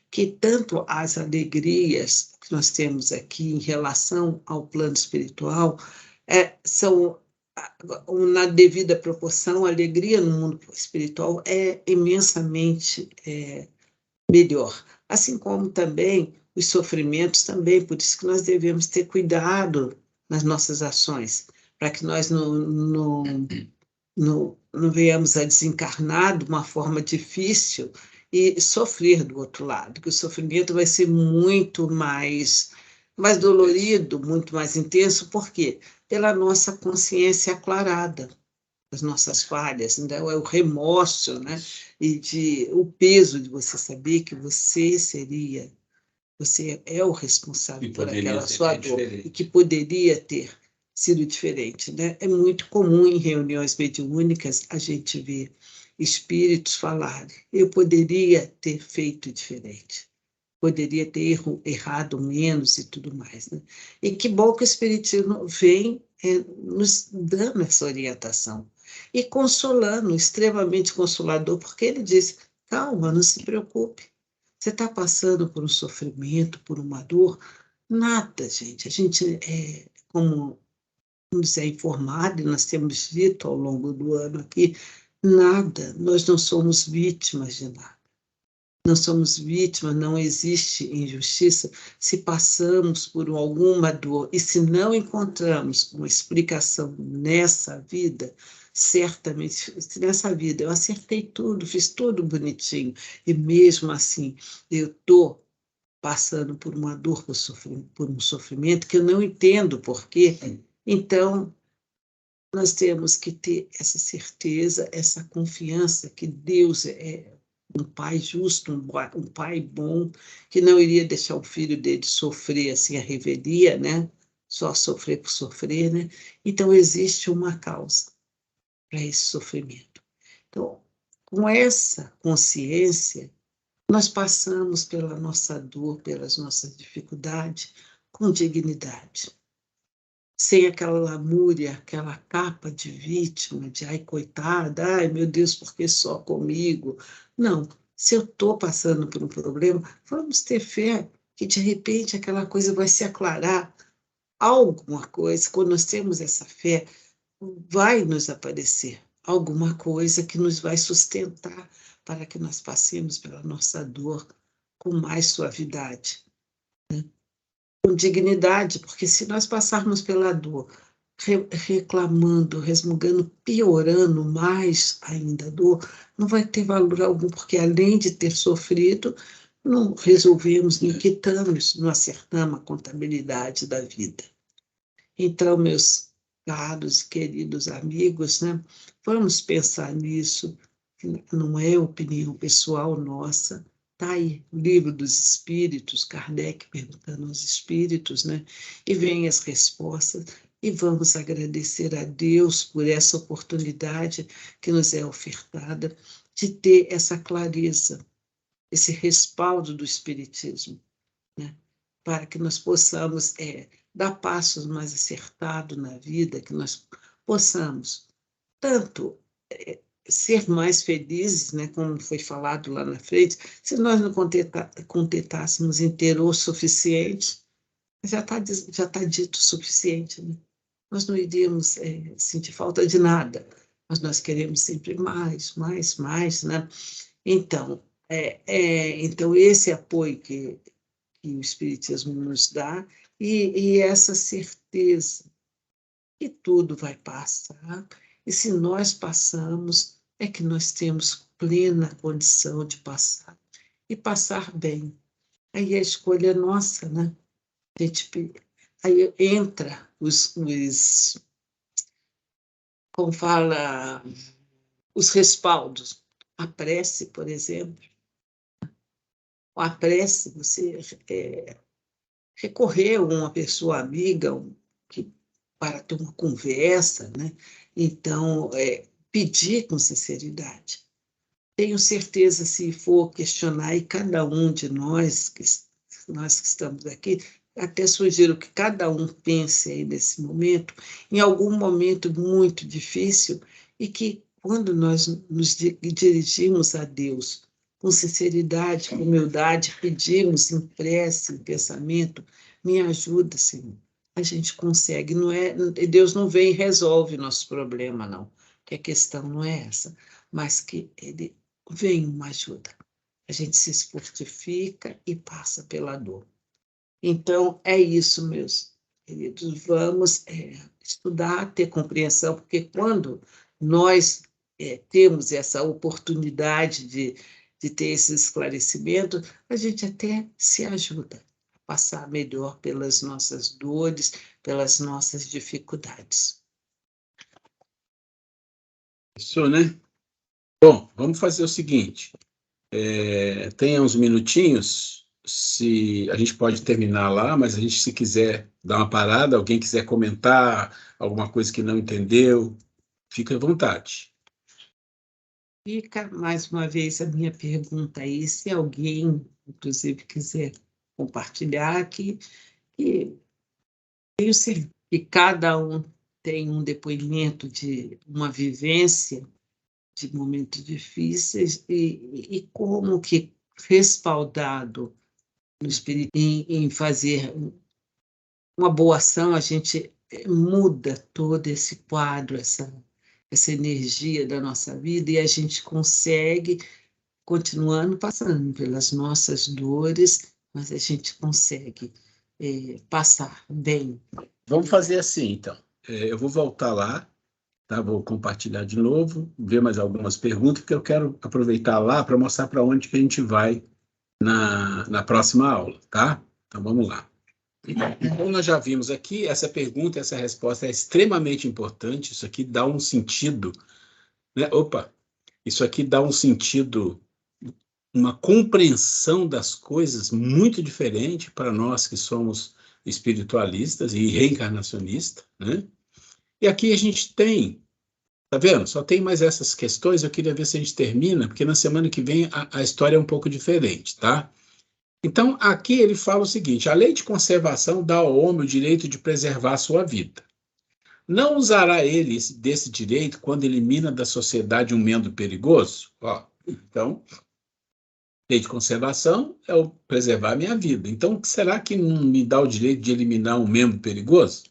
que tanto as alegrias que nós temos aqui em relação ao plano espiritual são, na devida proporção, a alegria no mundo espiritual é imensamente melhor. Assim como também os sofrimentos também, por isso que nós devemos ter cuidado nas nossas ações, para que nós não venhamos a desencarnar de uma forma difícil e sofrer do outro lado, que o sofrimento vai ser muito mais dolorido, muito mais intenso, por quê? Pela nossa consciência aclarada, as nossas falhas, então é o remorso, né? E o peso de você saber que você é o responsável por aquela sua dor, e que poderia ter sido diferente, né? É muito comum em reuniões mediúnicas a gente ver espíritos falarem: eu poderia ter feito diferente, poderia ter errado menos e tudo mais, né? E que bom que o Espiritismo vem nos dando essa orientação e consolando, extremamente consolador, porque ele diz: calma, não se preocupe, você está passando por um sofrimento, por uma dor, nada, gente. A gente, como nos é informado, e nós temos dito ao longo do ano aqui, nada, nós não somos vítimas de nada. Não somos vítimas, não existe injustiça se passamos por alguma dor e se não encontramos uma explicação nessa vida, certamente, nessa vida eu acertei tudo, fiz tudo bonitinho e mesmo assim eu estou passando por uma dor, por um sofrimento que eu não entendo por quê, então nós temos que ter essa certeza, essa confiança que Deus é um pai justo, um pai bom, que não iria deixar o filho dele sofrer assim a revelia, né? Só sofrer por sofrer, né? Então existe uma causa para esse sofrimento. Então, com essa consciência, nós passamos pela nossa dor, pelas nossas dificuldades, com dignidade, sem aquela lamúria, aquela capa de vítima, de ai, coitada, ai, meu Deus, por que só comigo? Não, se eu estou passando por um problema, vamos ter fé que, de repente, aquela coisa vai se aclarar, alguma coisa, quando nós temos essa fé, vai nos aparecer alguma coisa que nos vai sustentar para que nós passemos pela nossa dor com mais suavidade, com dignidade, porque se nós passarmos pela dor reclamando, resmungando, piorando mais ainda a dor, não vai ter valor algum, porque além de ter sofrido, não resolvemos, não quitamos, não acertamos a contabilidade da vida. Então, meus caros e queridos amigos, né, vamos pensar nisso, não é opinião pessoal nossa. Está aí, o Livro dos Espíritos, Kardec perguntando aos espíritos, né? E vem as respostas, e vamos agradecer a Deus por essa oportunidade que nos é ofertada de ter essa clareza, esse respaldo do Espiritismo, né? Para que nós possamos dar passos mais acertados na vida, que nós possamos tanto ser mais felizes, né, como foi falado lá na frente, se nós não contentássemos em ter o suficiente, já tá dito o suficiente, né? Nós não iríamos sentir falta de nada, mas nós queremos sempre mais, mais, mais, né? Então, então esse apoio que o Espiritismo nos dá e essa certeza que tudo vai passar, e se nós passamos, é que nós temos plena condição de passar, e passar bem. Aí a escolha é nossa, né? Aí entra como fala, os respaldos. A prece, por exemplo. A prece, você recorrer a uma pessoa amiga para ter uma conversa, né? Então, pedir com sinceridade. Tenho certeza, se for questionar, e cada um de nós que estamos aqui, até sugiro que cada um pense aí nesse momento, em algum momento muito difícil, e que quando nós nos dirigimos a Deus com sinceridade, com humildade, pedimos em prece, em pensamento, me ajuda, Senhor. A gente consegue, não é? Deus não vem e resolve nosso problema, não, que a questão não é essa, mas que Ele vem uma ajuda. A gente se fortifica e passa pela dor. Então, é isso, meus queridos. Vamos estudar, ter compreensão, porque quando nós temos essa oportunidade de ter esse esclarecimento, a gente até se ajuda a passar melhor pelas nossas dores, pelas nossas dificuldades. Isso, né? Bom, vamos fazer o seguinte. Tenha uns minutinhos, se a gente pode terminar lá, mas a gente, se quiser dar uma parada, alguém quiser comentar alguma coisa que não entendeu, fique à vontade. Fica mais uma vez a minha pergunta aí, se alguém, inclusive, quiser compartilhar, que tenho certeza que cada um tem um depoimento de uma vivência de momentos difíceis e como que respaldado no espírito em fazer uma boa ação, a gente muda todo esse quadro, essa energia da nossa vida, e a gente consegue, continuando passando pelas nossas dores, mas a gente consegue passar bem. Vamos fazer assim, então. Eu vou voltar lá, tá? Vou compartilhar de novo, ver mais algumas perguntas, porque eu quero aproveitar lá para mostrar para onde que a gente vai na próxima aula, tá? Então, vamos lá. Como nós já vimos aqui, essa pergunta, essa resposta é extremamente importante. Isso aqui dá um sentido, né? Isso aqui dá um sentido, uma compreensão das coisas muito diferente para nós que somos espiritualistas e reencarnacionistas, né? E aqui a gente tem, tá vendo? Só tem mais essas questões. Eu queria ver se a gente termina, porque na semana que vem a história é um pouco diferente, tá? Então, aqui ele fala o seguinte: a lei de conservação dá ao homem o direito de preservar a sua vida. Não usará ele desse direito quando elimina da sociedade um membro perigoso? Então, lei de conservação é o preservar a minha vida. Então, será que não me dá o direito de eliminar um membro perigoso?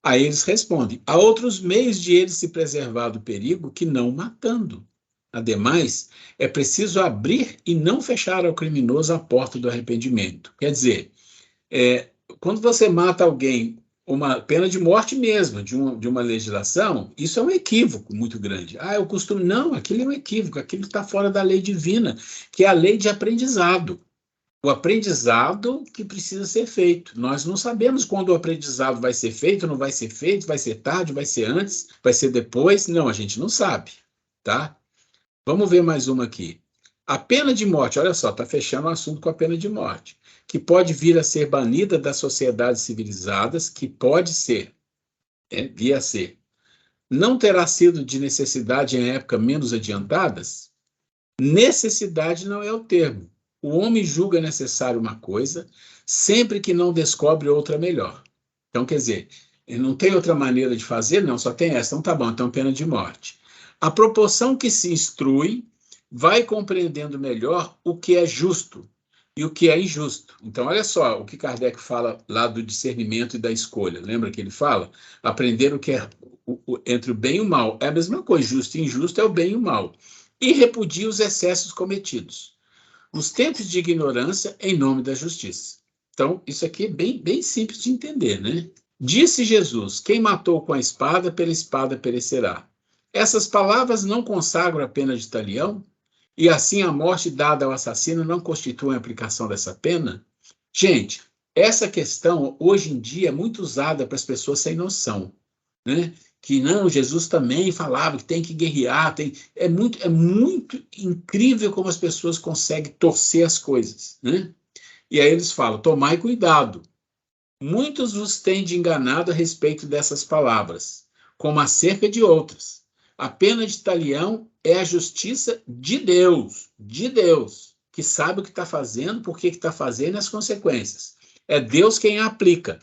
Aí eles respondem: há outros meios de ele se preservar do perigo que não matando. Ademais, é preciso abrir e não fechar ao criminoso a porta do arrependimento. Quer dizer, quando você mata alguém, uma pena de morte mesmo, de uma legislação, isso é um equívoco muito grande. Eu costumo... Não, aquilo é um equívoco, aquilo está fora da lei divina, que é a lei de aprendizado. O aprendizado que precisa ser feito. Nós não sabemos quando o aprendizado vai ser feito, não vai ser feito, vai ser tarde, vai ser antes, vai ser depois. Não, a gente não sabe, tá? Vamos ver mais uma aqui. A pena de morte, olha só, está fechando o assunto com a pena de morte, que pode vir a ser banida das sociedades civilizadas, que pode ser, vir a ser. Não terá sido de necessidade em época menos adiantadas? Necessidade não é o termo. O homem julga necessário uma coisa, sempre que não descobre outra melhor. Então, quer dizer, não tem outra maneira de fazer? Não, só tem essa. Então, tá bom, então pena de morte. A proporção que se instrui vai compreendendo melhor o que é justo e o que é injusto. Então, olha só o que Kardec fala lá do discernimento e da escolha. Lembra que ele fala? Aprender o que é entre o bem e o mal. É a mesma coisa, justo e injusto é o bem e o mal. E repudia os excessos cometidos nos tempos de ignorância em nome da justiça. Então, isso aqui é bem simples de entender, né? Disse Jesus: quem matou com a espada, pela espada perecerá. Essas palavras não consagram a pena de talião? E assim a morte dada ao assassino não constitui a aplicação dessa pena? Gente, essa questão hoje em dia é muito usada para as pessoas sem noção, né? Que não, Jesus também falava que tem que guerrear, é muito incrível como as pessoas conseguem torcer as coisas, né? E aí eles falam: tomai cuidado, muitos vos têm de enganado a respeito dessas palavras, como acerca de outras. A pena de talião é a justiça de Deus, que sabe o que está fazendo, por que está fazendo e as consequências. É Deus quem a aplica.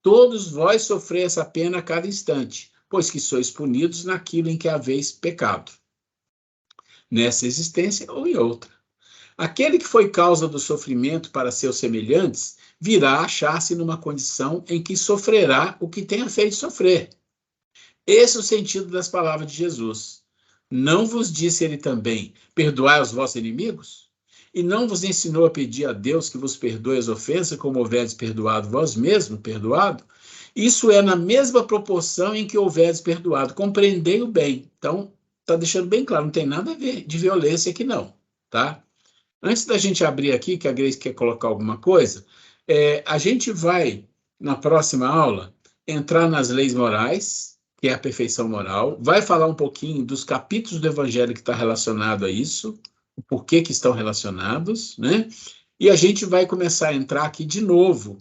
Todos vós sofreis essa pena a cada instante, pois que sois punidos naquilo em que haveis pecado, nessa existência ou em outra. Aquele que foi causa do sofrimento para seus semelhantes virá achar-se numa condição em que sofrerá o que tenha feito sofrer. Esse é o sentido das palavras de Jesus. Não vos disse ele também: perdoai os vossos inimigos? E não vos ensinou a pedir a Deus que vos perdoe as ofensas, como houveres perdoado vós mesmos, perdoado? Isso é na mesma proporção em que houveres perdoado. Compreendei o bem. Então, está deixando bem claro, não tem nada a ver de violência aqui não, tá? Antes da gente abrir aqui, que a Grace quer colocar alguma coisa, a gente vai, na próxima aula, entrar nas leis morais, que é a perfeição moral, vai falar um pouquinho dos capítulos do Evangelho que está relacionado a isso, o porquê que estão relacionados, né? E a gente vai começar a entrar aqui de novo,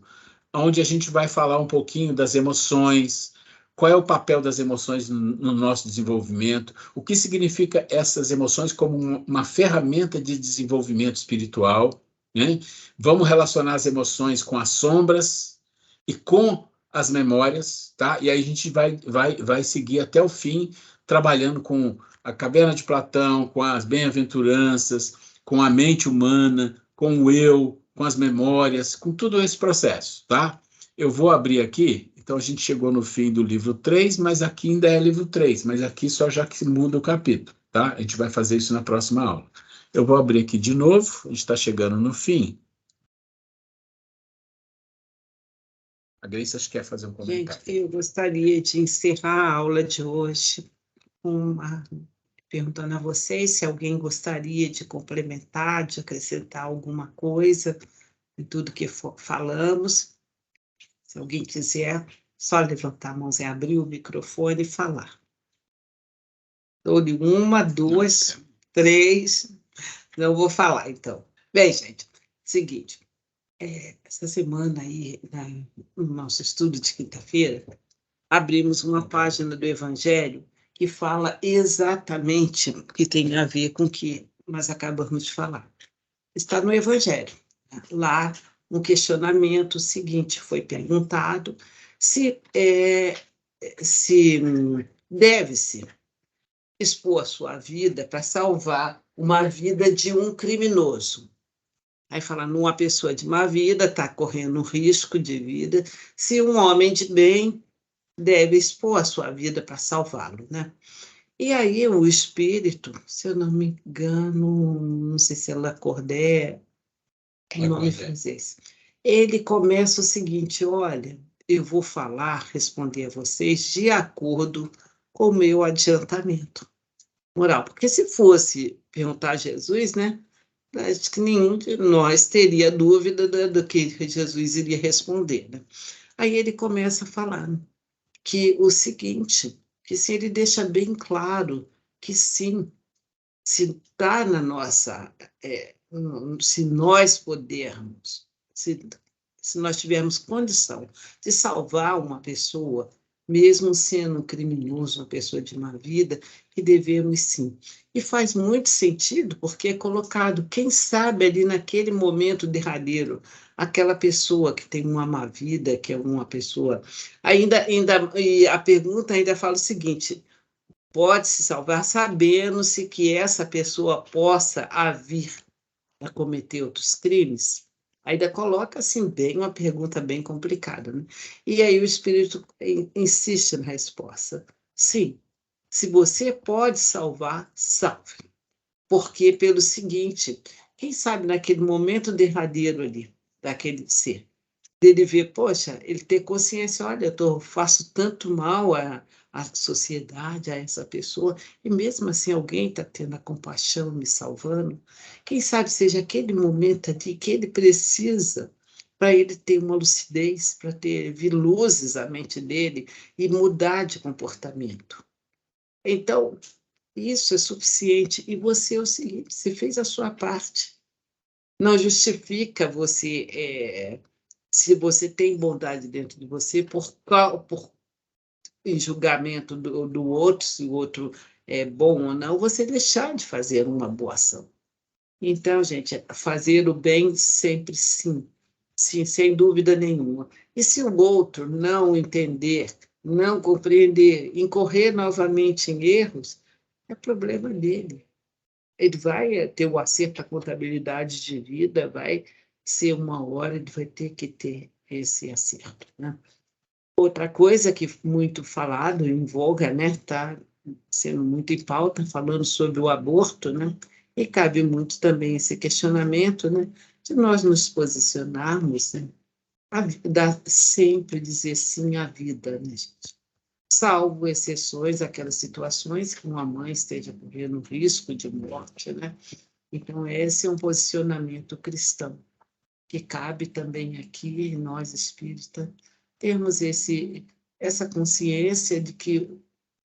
onde a gente vai falar um pouquinho das emoções, qual é o papel das emoções no nosso desenvolvimento, o que significa essas emoções como uma ferramenta de desenvolvimento espiritual, né? Vamos relacionar as emoções com as sombras e com as memórias, tá? E aí a gente vai seguir até o fim, trabalhando com a caverna de Platão, com as bem-aventuranças, com a mente humana, com o eu, com as memórias, com todo esse processo, tá? Eu vou abrir aqui, então a gente chegou no fim do livro 3, mas aqui ainda é livro 3, mas aqui só já que muda o capítulo, tá? A gente vai fazer isso na próxima aula. Eu vou abrir aqui de novo, a gente está chegando no fim. A Grace acho que quer fazer um comentário. Gente, eu gostaria de encerrar a aula de hoje perguntando a vocês se alguém gostaria de complementar, de acrescentar alguma coisa em tudo que falamos. Se alguém quiser, só levantar a mãozinha, abrir o microfone e falar. Dou-lhe 1, 2, 3. Não vou falar, então. Bem, gente, seguinte. Essa semana aí, no nosso estudo de quinta-feira, abrimos uma página do Evangelho que fala exatamente o que tem a ver com o que nós acabamos de falar. Está no Evangelho. Lá, um questionamento seguinte foi perguntado se deve-se expor a sua vida para salvar uma vida de um criminoso. Aí fala, numa pessoa de má vida está correndo um risco de vida, se um homem de bem deve expor a sua vida para salvá-lo, né? E aí o espírito, se eu não me engano, não sei se é Lacordaire, o nome francês, ele começa o seguinte, olha, eu vou responder a vocês de acordo com o meu adiantamento moral, porque se fosse perguntar a Jesus, né? Acho que nenhum de nós teria dúvida do que Jesus iria responder, né? Aí ele começa a falar que o seguinte, que se ele deixa bem claro que sim, se está na nossa, se nós pudermos, se nós tivermos condição de salvar uma pessoa, mesmo sendo um criminoso, uma pessoa de má vida, que devemos sim. E faz muito sentido, porque é colocado, quem sabe ali naquele momento derradeiro, aquela pessoa que tem uma má vida, que é uma pessoa... E a pergunta ainda fala o seguinte, pode se salvar sabendo-se que essa pessoa possa vir a cometer outros crimes? Ainda coloca assim bem uma pergunta bem complicada, né? E aí o espírito insiste na resposta. Sim, se você pode salvar, salve. Porque pelo seguinte, quem sabe naquele momento derradeiro ali, daquele ser, dele ver, poxa, ele ter consciência, olha, eu faço tanto mal à sociedade, a essa pessoa, e mesmo assim alguém está tendo a compaixão, me salvando. Quem sabe seja aquele momento ali que ele precisa para ele ter uma lucidez, para vir luzes à mente dele e mudar de comportamento. Então, isso é suficiente. E você é o seguinte, você fez a sua parte. Não justifica você... se você tem bondade dentro de você, em julgamento do outro, se o outro é bom ou não, você deixar de fazer uma boa ação. Então, gente, fazer o bem sempre sim, sim, sem dúvida nenhuma. E se o outro não entender, não compreender, incorrer novamente em erros, é problema dele. Ele vai ter o acerto da contabilidade de vida, vai ser uma hora, ele vai ter que ter esse acerto, né? Outra coisa que muito falado, em voga, né, está sendo muito em pauta, falando sobre o aborto, né? E cabe muito também esse questionamento, né, de nós nos posicionarmos, né, sempre dizer sim à vida, né, gente? Salvo exceções, aquelas situações que uma mãe esteja correndo risco de morte, né? Então, esse é um posicionamento cristão, que cabe também aqui, nós espíritas, termos essa consciência de que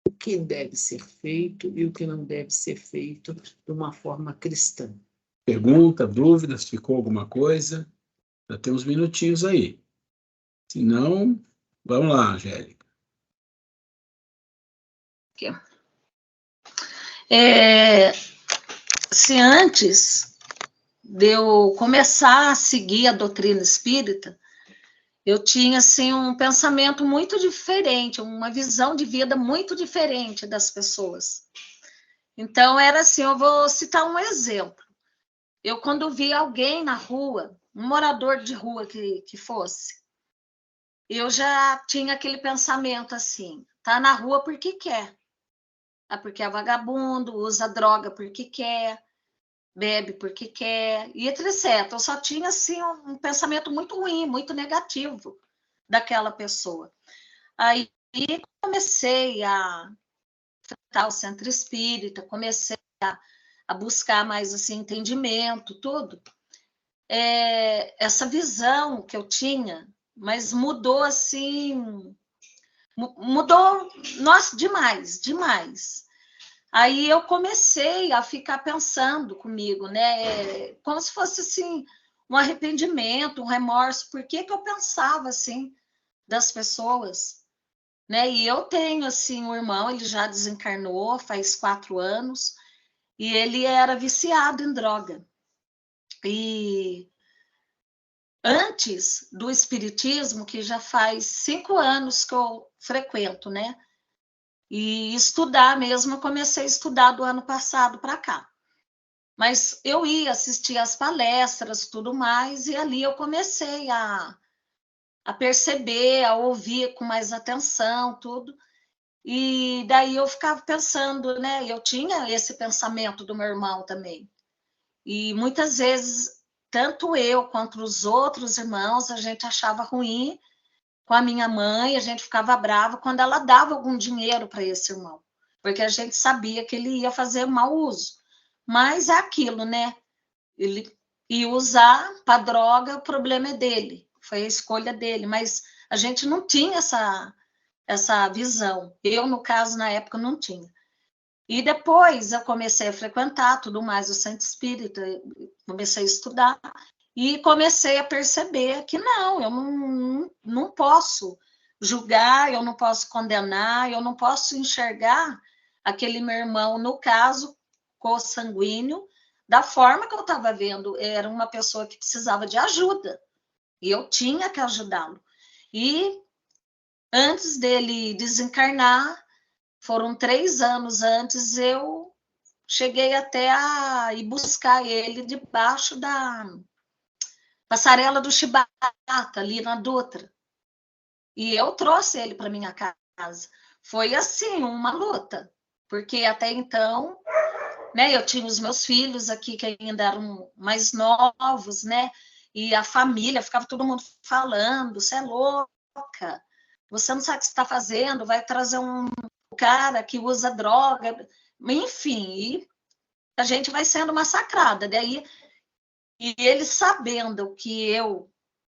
o que deve ser feito e o que não deve ser feito de uma forma cristã. Pergunta, dúvidas, ficou alguma coisa? Já tem uns minutinhos aí. Se não, vamos lá, Angélica. Se antes de eu começar a seguir a doutrina espírita, eu tinha assim um pensamento muito diferente, uma visão de vida muito diferente das pessoas. Então era assim, eu vou citar um exemplo. Eu quando vi alguém na rua, um morador de rua que fosse, eu já tinha aquele pensamento assim, tá na rua porque quer. Porque é vagabundo, usa droga porque quer, bebe porque quer, e etc. Eu só tinha assim um pensamento muito ruim, muito negativo daquela pessoa. Aí comecei a frequentar o centro espírita, comecei a buscar mais assim entendimento, tudo. Essa visão que eu tinha, mas mudou assim, mudou, nossa, demais. Aí eu comecei a ficar pensando comigo, né? Como se fosse assim um arrependimento, um remorso. Por que eu pensava assim das pessoas, né? E eu tenho assim um irmão, ele já desencarnou faz 4 anos e ele era viciado em droga. E antes do espiritismo, que já faz 5 anos que eu frequento, né? E estudar mesmo, eu comecei a estudar do ano passado para cá. Mas eu ia assistir às palestras, tudo mais, e ali eu comecei a perceber, a ouvir com mais atenção, tudo. E daí eu ficava pensando, né? Eu tinha esse pensamento do meu irmão também. E muitas vezes, tanto eu quanto os outros irmãos, a gente achava ruim com a minha mãe, a gente ficava brava quando ela dava algum dinheiro para esse irmão, porque a gente sabia que ele ia fazer mau uso. Mas é aquilo, né? Ele ia usar para droga, o problema é dele, foi a escolha dele, mas a gente não tinha essa visão. Eu, no caso, na época, não tinha. E depois eu comecei a frequentar tudo mais o centro espírita, comecei a estudar e comecei a perceber que não, eu não posso julgar, eu não posso condenar, eu não posso enxergar aquele meu irmão, no caso, consanguíneo, da forma que eu estava vendo. Era uma pessoa que precisava de ajuda e eu tinha que ajudá-lo. E antes dele desencarnar, foram 3 anos antes, eu cheguei até a ir buscar ele debaixo da passarela do Chibata, ali na Dutra. E eu trouxe ele para minha casa. Foi assim, uma luta, porque até então, né, eu tinha os meus filhos aqui que ainda eram mais novos, né? E a família, ficava todo mundo falando, você é louca, você não sabe o que você está fazendo, vai trazer um cara que usa droga, enfim, e a gente vai sendo massacrada. Daí, e ele sabendo que eu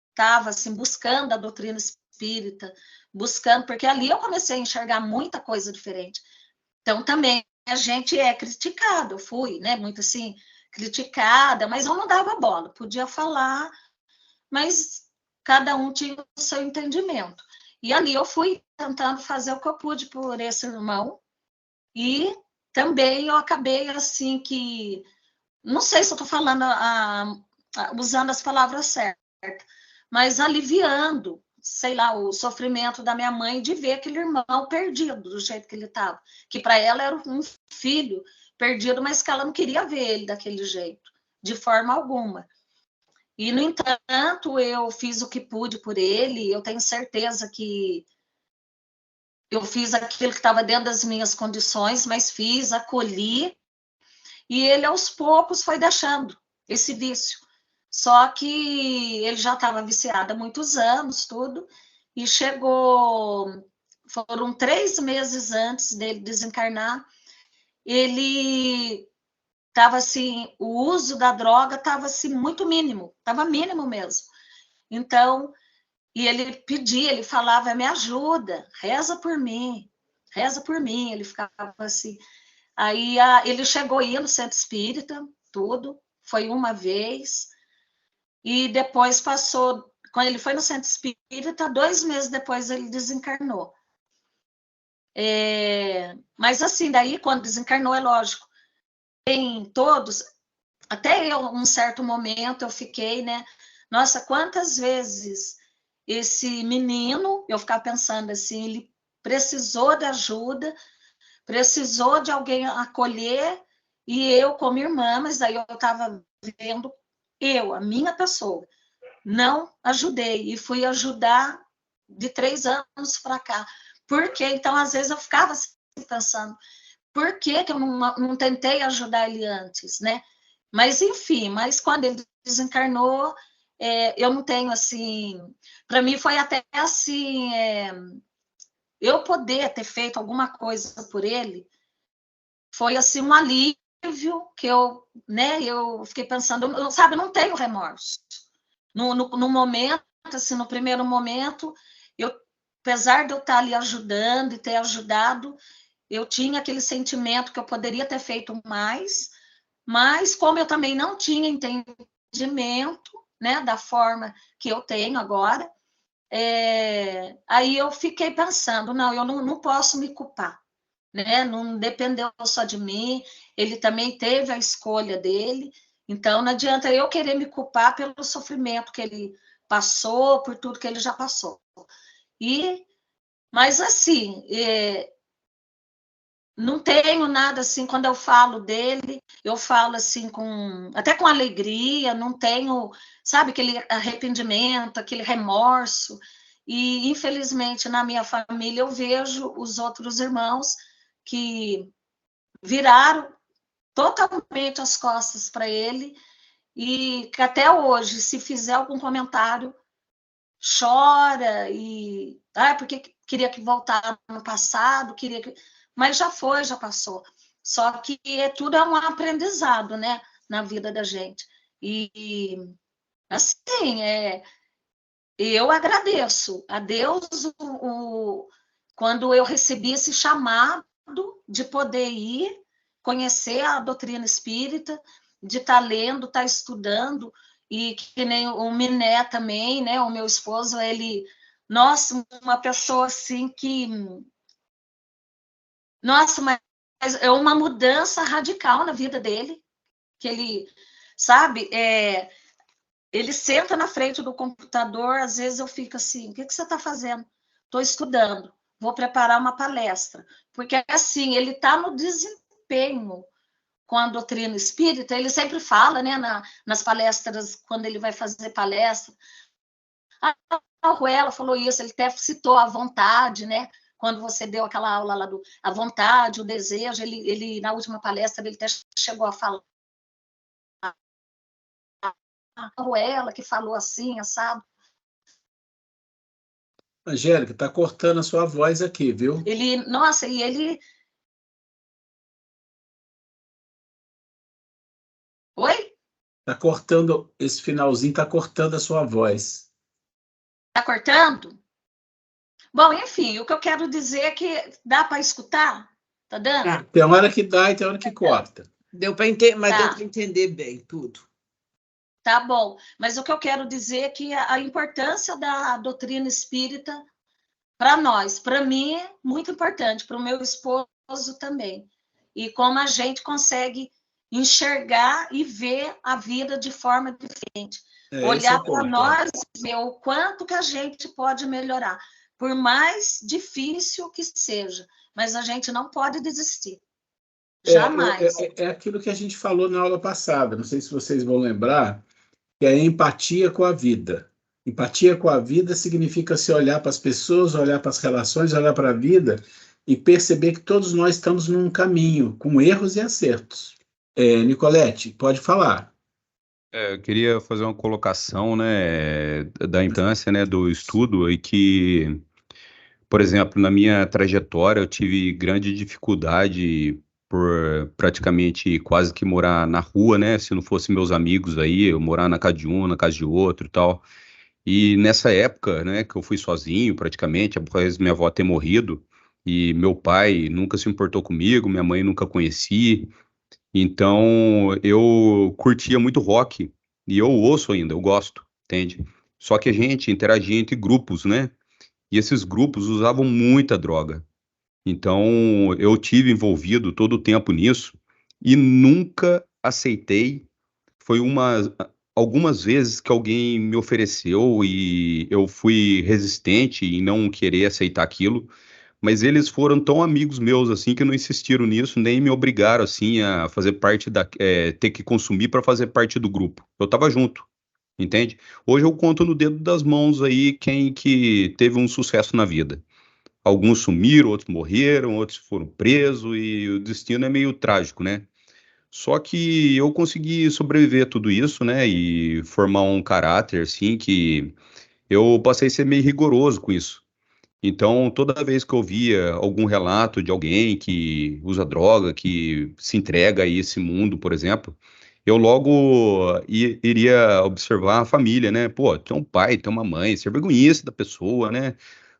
estava assim, buscando a doutrina espírita, buscando, porque ali eu comecei a enxergar muita coisa diferente. Então, também a gente é criticado, eu fui, né, muito assim, criticada, mas eu não dava bola, podia falar, mas cada um tinha o seu entendimento. E ali eu fui tentando fazer o que eu pude por esse irmão, e também eu acabei assim que, não sei se eu estou falando, usando as palavras certas, mas aliviando, sei lá, o sofrimento da minha mãe de ver aquele irmão perdido do jeito que ele estava, que para ela era um filho perdido, mas que ela não queria ver ele daquele jeito, de forma alguma. E, no entanto, eu fiz o que pude por ele, eu tenho certeza que eu fiz aquilo que estava dentro das minhas condições, mas fiz, acolhi, e ele aos poucos foi deixando esse vício. Só que ele já estava viciado há muitos anos, tudo, e foram 3 meses antes dele desencarnar, ele estava assim, o uso da droga estava assim, muito mínimo, estava mínimo mesmo. Então, e ele pedia, ele falava, me ajuda, reza por mim, ele ficava assim. Aí ele chegou a ir no centro espírita, tudo, foi uma vez, e depois passou, quando ele foi no centro espírita, 2 meses depois ele desencarnou. Mas assim, daí quando desencarnou, é lógico, em todos, até eu, um certo momento, eu fiquei, né, nossa, quantas vezes esse menino, eu ficava pensando assim, ele precisou de ajuda, precisou de alguém acolher, e eu como irmã, mas daí eu estava vendo a minha pessoa, não ajudei, e fui ajudar de 3 anos para cá. Por quê? Então, às vezes eu ficava assim, pensando, por que eu não tentei ajudar ele antes, né? Mas, enfim, quando ele desencarnou, eu não tenho, assim... Para mim foi até, assim, eu poder ter feito alguma coisa por ele, foi, assim, um alívio que eu, né, eu fiquei pensando, sabe, eu não tenho remorso. No momento, assim, no primeiro momento, apesar de eu estar ali ajudando e ter ajudado, eu tinha aquele sentimento que eu poderia ter feito mais, mas como eu também não tinha entendimento, né, da forma que eu tenho agora, aí eu fiquei pensando, não, eu não posso me culpar, né, não dependeu só de mim, ele também teve a escolha dele, então não adianta eu querer me culpar pelo sofrimento que ele passou, por tudo que ele já passou. Mas assim, não tenho nada assim, quando eu falo dele, eu falo assim até com alegria, não tenho, sabe, aquele arrependimento, aquele remorso. E infelizmente na minha família eu vejo os outros irmãos que viraram totalmente as costas para ele e que até hoje, se fizer algum comentário, chora porque queria que voltasse no passado, mas já foi, já passou. Só que tudo é um aprendizado, né, na vida da gente. E assim, eu agradeço a Deus quando eu recebi esse chamado de poder ir conhecer a doutrina espírita, de estar lendo, estar estudando, e que nem o Miné também, né, o meu esposo, ele, nossa, uma pessoa assim que, nossa, mas é uma mudança radical na vida dele, que ele, sabe, ele senta na frente do computador, às vezes eu fico assim, o que você está fazendo? Estou estudando, vou preparar uma palestra, porque assim, ele está no desempenho com a doutrina espírita, ele sempre fala, né, nas palestras, quando ele vai fazer palestra, a Ruela falou isso, ele até citou a vontade, né, quando você deu aquela aula lá a vontade, o desejo, ele na última palestra, ele até chegou a falar, a Ruela que falou assim, assado. Angélica, está cortando a sua voz aqui, viu? Nossa, e ele... Oi? Está cortando, esse finalzinho está cortando a sua voz. Está cortando? Bom, enfim, o que eu quero dizer é que dá para escutar? Tá dando? Tá. Tem hora que dá e tem hora que corta. Deu para entender, mas Tá. deu para entender bem tudo. Tá bom, mas o que eu quero dizer é que a importância da doutrina espírita para nós, para mim, é muito importante, para o meu esposo também. E como a gente consegue enxergar e ver a vida de forma diferente. Olhar para nós e ver o quanto que a gente pode melhorar, por mais difícil que seja, mas a gente não pode desistir. Jamais. É aquilo que a gente falou na aula passada, não sei se vocês vão lembrar, que é a empatia com a vida. Empatia com a vida significa se olhar para as pessoas, olhar para as relações, olhar para a vida e perceber que todos nós estamos num caminho, com erros e acertos. Nicolete, pode falar. Eu queria fazer uma colocação, né, da importância, né, do estudo e que, por exemplo, na minha trajetória eu tive grande dificuldade por praticamente quase que morar na rua, né, se não fossem meus amigos aí, eu morar na casa de um, na casa de outro e tal. E nessa época, né, que eu fui sozinho praticamente, após minha avó ter morrido, e meu pai nunca se importou comigo, minha mãe nunca conheci, então eu curtia muito rock, e eu ouço ainda, eu gosto, entende? Só que a gente interagia entre grupos, né? E esses grupos usavam muita droga. Então eu tive envolvido todo o tempo nisso e nunca aceitei. Foi algumas vezes que alguém me ofereceu e eu fui resistente em não querer aceitar aquilo, mas eles foram tão amigos meus assim que não insistiram nisso, nem me obrigaram assim a fazer parte ter que consumir para fazer parte do grupo. Eu tava junto, entende? Hoje eu conto no dedo das mãos aí quem que teve um sucesso na vida. Alguns sumiram, outros morreram, outros foram presos e o destino é meio trágico, né? Só que eu consegui sobreviver a tudo isso, né? E formar um caráter, assim, que eu passei a ser meio rigoroso com isso. Então, toda vez que eu via algum relato de alguém que usa droga, que se entrega a esse mundo, por exemplo, eu logo iria observar a família, né? Pô, tem um pai, tem uma mãe, ser vergonhice da pessoa, né?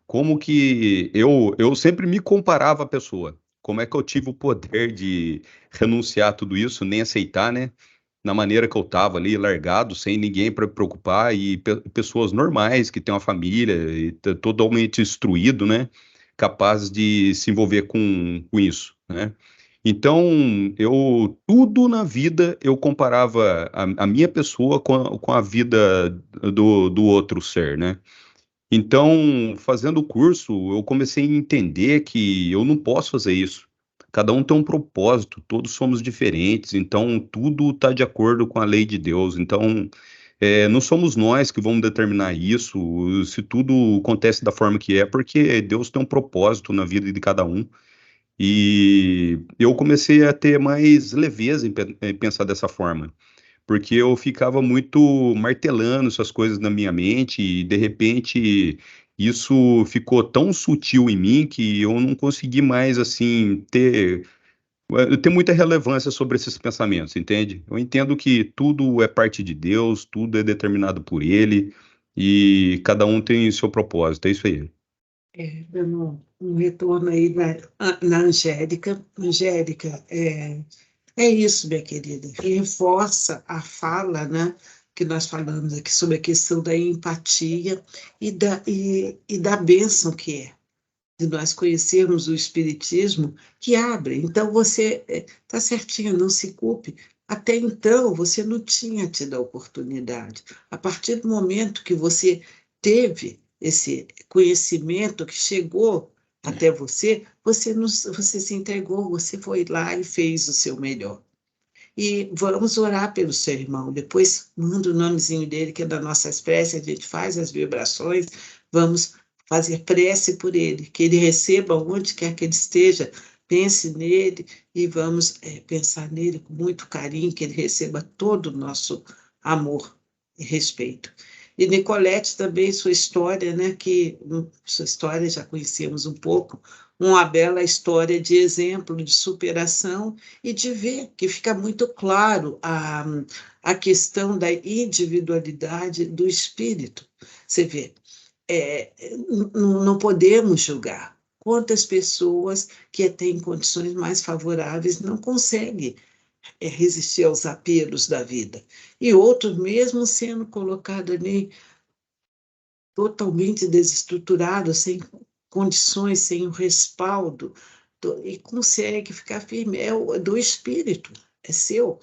Como que eu sempre me comparava à pessoa. Como é que eu tive o poder de renunciar a tudo isso, nem aceitar, né? Na maneira que eu tava ali, largado, sem ninguém para preocupar, e pessoas normais que têm uma família, e totalmente instruído, né? Capaz de se envolver com isso, né? Então, tudo na vida eu comparava a minha pessoa com a vida do outro ser, né? Então, fazendo o curso, eu comecei a entender que eu não posso fazer isso. Cada um tem um propósito, todos somos diferentes, então tudo está de acordo com a lei de Deus. Então, não somos nós que vamos determinar isso, se tudo acontece da forma que é, porque Deus tem um propósito na vida de cada um. E eu comecei a ter mais leveza em pensar dessa forma porque eu ficava muito martelando essas coisas na minha mente e de repente isso ficou tão sutil em mim que eu não consegui mais assim ter muita relevância sobre esses pensamentos, entende? Eu entendo que tudo é parte de Deus, tudo é determinado por Ele e cada um tem seu propósito, é isso aí. Dando um retorno aí na Angélica. Angélica, é isso, minha querida. Reforça a fala, né, que nós falamos aqui sobre a questão da empatia e da bênção que é, de nós conhecermos o Espiritismo, que abre. Então, você está certinho, não se culpe. Até então, você não tinha tido a oportunidade. A partir do momento que você teve esse conhecimento que chegou até você, você se entregou, você foi lá e fez o seu melhor. E vamos orar pelo seu irmão. Depois manda o nomezinho dele, que é da nossa espécie, a gente faz as vibrações, vamos fazer prece por ele, que ele receba onde quer que ele esteja, pense nele e vamos pensar nele com muito carinho, que ele receba todo o nosso amor e respeito. E Nicolete também, sua história, né, que sua história já conhecemos um pouco, uma bela história de exemplo de superação e de ver que fica muito claro a questão da individualidade do espírito. Você vê, não podemos julgar. Quantas pessoas que têm condições mais favoráveis não conseguem resistir aos apelos da vida. E outros, mesmo sendo colocados ali totalmente desestruturados, sem condições, sem o respaldo, e consegue ficar firme. Do espírito, é seu.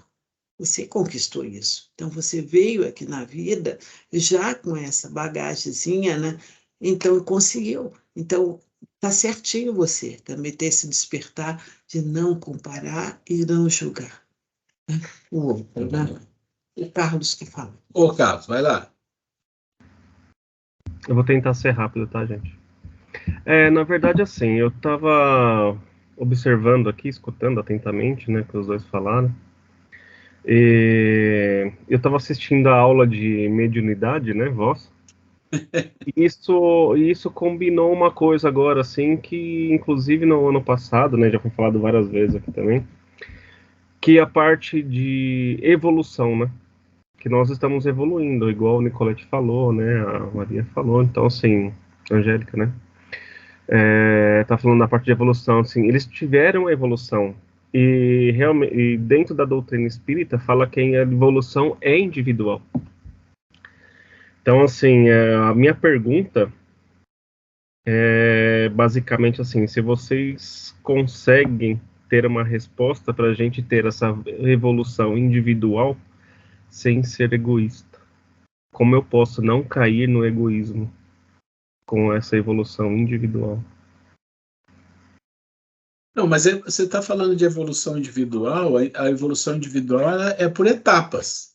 Você conquistou isso. Então, você veio aqui na vida já com essa bagagemzinha, né? Então, conseguiu. Então, tá certinho você também ter esse despertar de não comparar e não julgar, né, o outro, né? O Carlos que fala. Ô, Carlos, vai lá. Eu vou tentar ser rápido, tá, gente? Na verdade, assim, eu tava observando aqui, escutando atentamente, né, que os dois falaram. Eu estava assistindo a aula de mediunidade, né, vossa? Isso combinou uma coisa agora, assim, que inclusive no ano passado, né, já foi falado várias vezes aqui também, que a parte de evolução, né, que nós estamos evoluindo, igual o Nicolete falou, né, a Maria falou, então, assim, Angélica, né, tá falando da parte de evolução, assim, eles tiveram a evolução, e realmente, e dentro da doutrina espírita fala que a evolução é individual. Então, assim, a minha pergunta é basicamente assim, se vocês conseguem ter uma resposta para a gente ter essa evolução individual sem ser egoísta. Como eu posso não cair no egoísmo com essa evolução individual? Não, mas você está falando de evolução individual, a evolução individual ela é por etapas.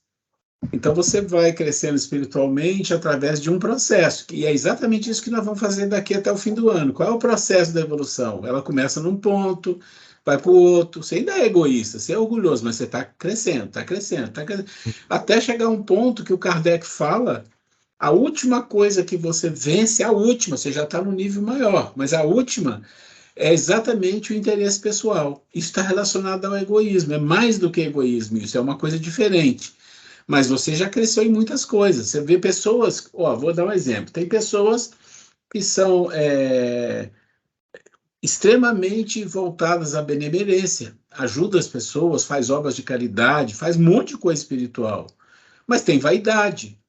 Então você vai crescendo espiritualmente através de um processo, e é exatamente isso que nós vamos fazer daqui até o fim do ano. Qual é o processo da evolução? Ela começa num ponto, vai para o outro, você ainda é egoísta, você é orgulhoso, mas você está crescendo, está crescendo, está crescendo, até chegar a um ponto que o Kardec fala, a última coisa que você vence, a última, você já está no nível maior, mas a última é exatamente o interesse pessoal. Isso está relacionado ao egoísmo, é mais do que egoísmo, isso é uma coisa diferente. Mas você já cresceu em muitas coisas. Você vê pessoas, vou dar um exemplo. Tem pessoas que são extremamente voltadas à benemerência, ajuda as pessoas, faz obras de caridade, faz um monte de coisa espiritual, mas tem vaidade,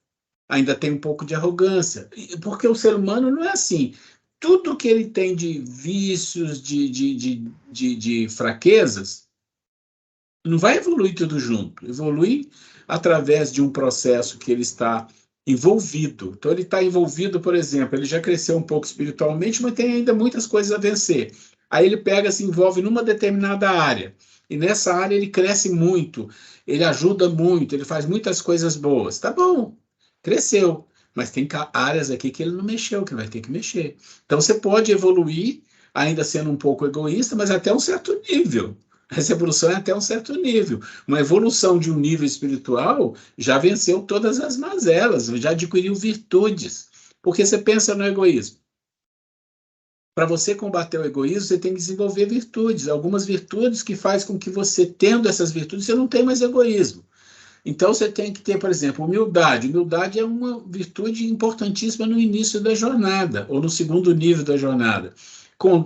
ainda tem um pouco de arrogância, porque o ser humano não é assim. Tudo que ele tem de vícios, de fraquezas, não vai evoluir tudo junto, evolui através de um processo que ele está envolvido. Então, ele está envolvido, por exemplo, ele já cresceu um pouco espiritualmente, mas tem ainda muitas coisas a vencer. Aí ele pega, se envolve numa determinada área, e nessa área ele cresce muito, ele ajuda muito, ele faz muitas coisas boas. Tá bom, cresceu, mas tem áreas aqui que ele não mexeu, que vai ter que mexer. Então, você pode evoluir, ainda sendo um pouco egoísta, mas até um certo nível. Essa evolução é até um certo nível. Uma evolução de um nível espiritual já venceu todas as mazelas, já adquiriu virtudes. Porque você pensa no egoísmo. Para você combater o egoísmo, você tem que desenvolver virtudes. Algumas virtudes que fazem com que você, tendo essas virtudes, você não tenha mais egoísmo. Então, você tem que ter, por exemplo, humildade. Humildade é uma virtude importantíssima no início da jornada, ou no segundo nível da jornada.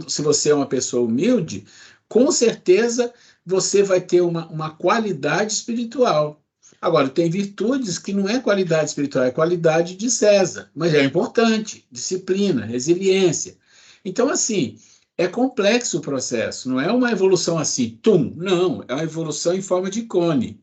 Se você é uma pessoa humilde, com certeza você vai ter uma qualidade espiritual. Agora, tem virtudes que não é qualidade espiritual, é qualidade de César, mas é importante, disciplina, resiliência. Então, assim, é complexo o processo, não é uma evolução assim, não, é uma evolução em forma de cone.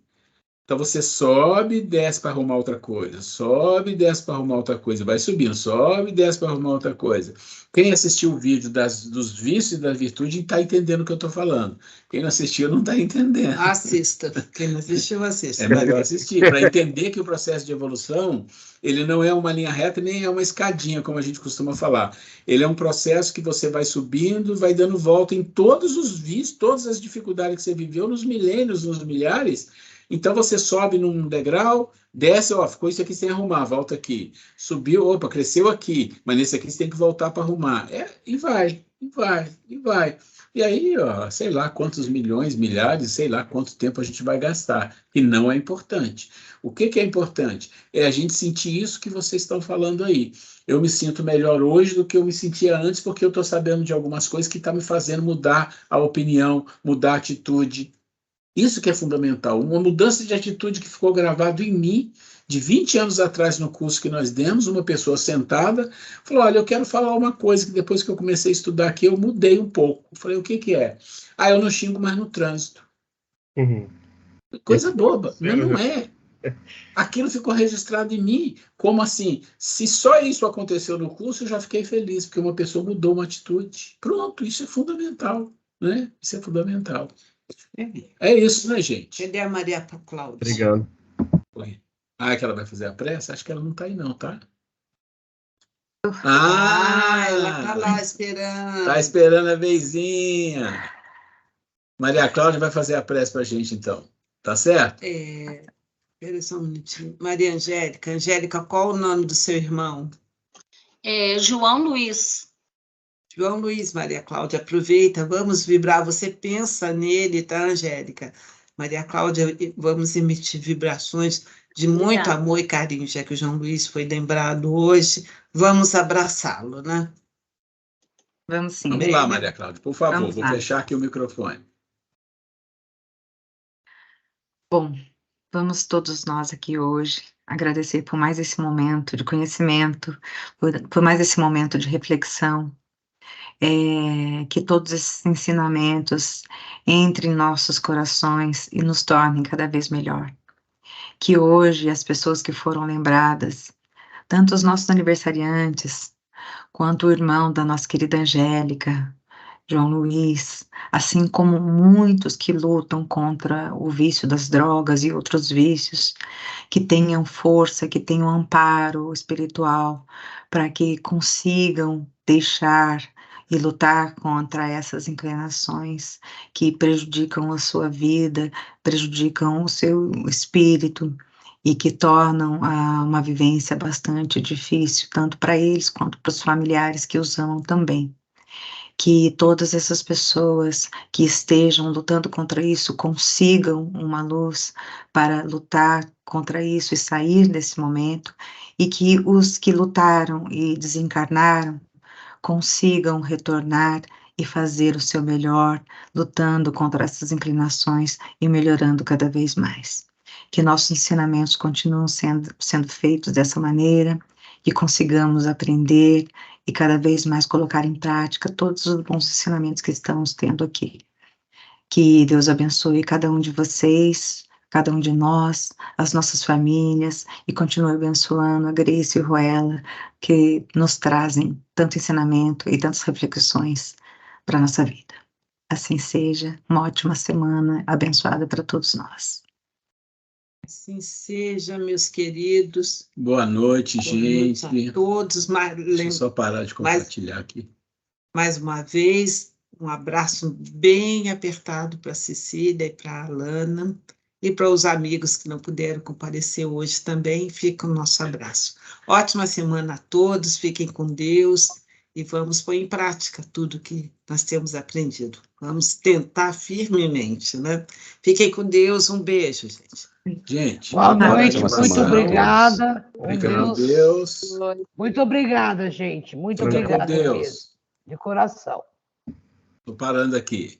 Então você sobe e desce para arrumar outra coisa, sobe e desce para arrumar outra coisa, vai subindo, sobe e desce para arrumar outra coisa. Quem assistiu o vídeo dos vícios e da virtude está entendendo o que eu estou falando. Quem não assistiu não está entendendo. Assista. Quem não assistiu, assista. É melhor assistir, para entender que o processo de evolução, ele não é uma linha reta, nem é uma escadinha, como a gente costuma falar. Ele é um processo que você vai subindo, vai dando volta em todos os vícios, todas as dificuldades que você viveu nos milênios, nos milhares. Então você sobe num degrau, desce, ficou isso aqui sem arrumar, volta aqui. Subiu, cresceu aqui, mas nesse aqui você tem que voltar para arrumar. E vai. E aí, sei lá quantos milhões, milhares, sei lá quanto tempo a gente vai gastar. E não é importante. O que é importante? É a gente sentir isso que vocês estão falando aí. Eu me sinto melhor hoje do que eu me sentia antes, porque eu estou sabendo de algumas coisas que estão me fazendo mudar a opinião, mudar a atitude. Isso que é fundamental, uma mudança de atitude que ficou gravado em mim, de 20 anos atrás no curso que nós demos, uma pessoa sentada, falou, olha, eu quero falar uma coisa que depois que eu comecei a estudar aqui, eu mudei um pouco. Eu falei, o que é? Eu não xingo mais no trânsito. Uhum. Coisa boba, mas não é. Aquilo ficou registrado em mim, como assim, se só isso aconteceu no curso, eu já fiquei feliz, porque uma pessoa mudou uma atitude. Pronto, isso é fundamental, né? Isso é fundamental. É isso, né, gente? Cadê a Maria Cláudia? Obrigado. Oi. Que ela vai fazer a prece? Acho que ela não está aí não, tá? Ela está lá esperando. Está esperando a vezinha. Maria Cláudia vai fazer a prece para a gente, então. Tá certo? Espera só um minutinho. Maria Angélica. Angélica, qual o nome do seu irmão? João Luiz. João Luiz, Maria Cláudia, aproveita, vamos vibrar. Você pensa nele, tá, Angélica? Maria Cláudia, vamos emitir vibrações de muito amor e carinho, já que o João Luiz foi lembrado hoje. Vamos abraçá-lo, né? Vamos sim. Vamos lá, Maria Cláudia, por favor, Vamos vou lá. fechar aqui o microfone. Bom, vamos todos nós aqui hoje agradecer por mais esse momento de conhecimento, por mais esse momento de reflexão, que todos esses ensinamentos entrem em nossos corações e nos tornem cada vez melhor. Que hoje as pessoas que foram lembradas, tanto os nossos aniversariantes, quanto o irmão da nossa querida Angélica, João Luiz, assim como muitos que lutam contra o vício das drogas e outros vícios, que tenham força, que tenham amparo espiritual, para que consigam deixar e lutar contra essas inclinações que prejudicam a sua vida, prejudicam o seu espírito e que tornam uma vivência bastante difícil, tanto para eles quanto para os familiares que os amam também. Que todas essas pessoas que estejam lutando contra isso consigam uma luz para lutar contra isso e sair desse momento, e que os que lutaram e desencarnaram consigam retornar e fazer o seu melhor, lutando contra essas inclinações e melhorando cada vez mais. Que nossos ensinamentos continuem sendo feitos dessa maneira, que consigamos aprender e cada vez mais colocar em prática todos os bons ensinamentos que estamos tendo aqui. Que Deus abençoe cada um de vocês, cada um de nós, as nossas famílias, e continue abençoando a Grace e o Ruela, que nos trazem tanto ensinamento e tantas reflexões para a nossa vida. Assim seja, uma ótima semana abençoada para todos nós. Assim seja, meus queridos. Boa noite, gente. Boa noite a todos. Deixa eu só parar de compartilhar aqui. Mais uma vez, um abraço bem apertado para a Cecília e para a Alana, e para os amigos que não puderam comparecer hoje também, fica o nosso abraço. Ótima semana a todos, fiquem com Deus e vamos pôr em prática tudo que nós temos aprendido. Vamos tentar firmemente, né? Fiquem com Deus, um beijo, gente. Gente, boa noite, muito obrigada. Fica com Deus. Muito obrigada, gente. Muito Fica obrigada com Deus. mesmo. De coração. Estou parando aqui.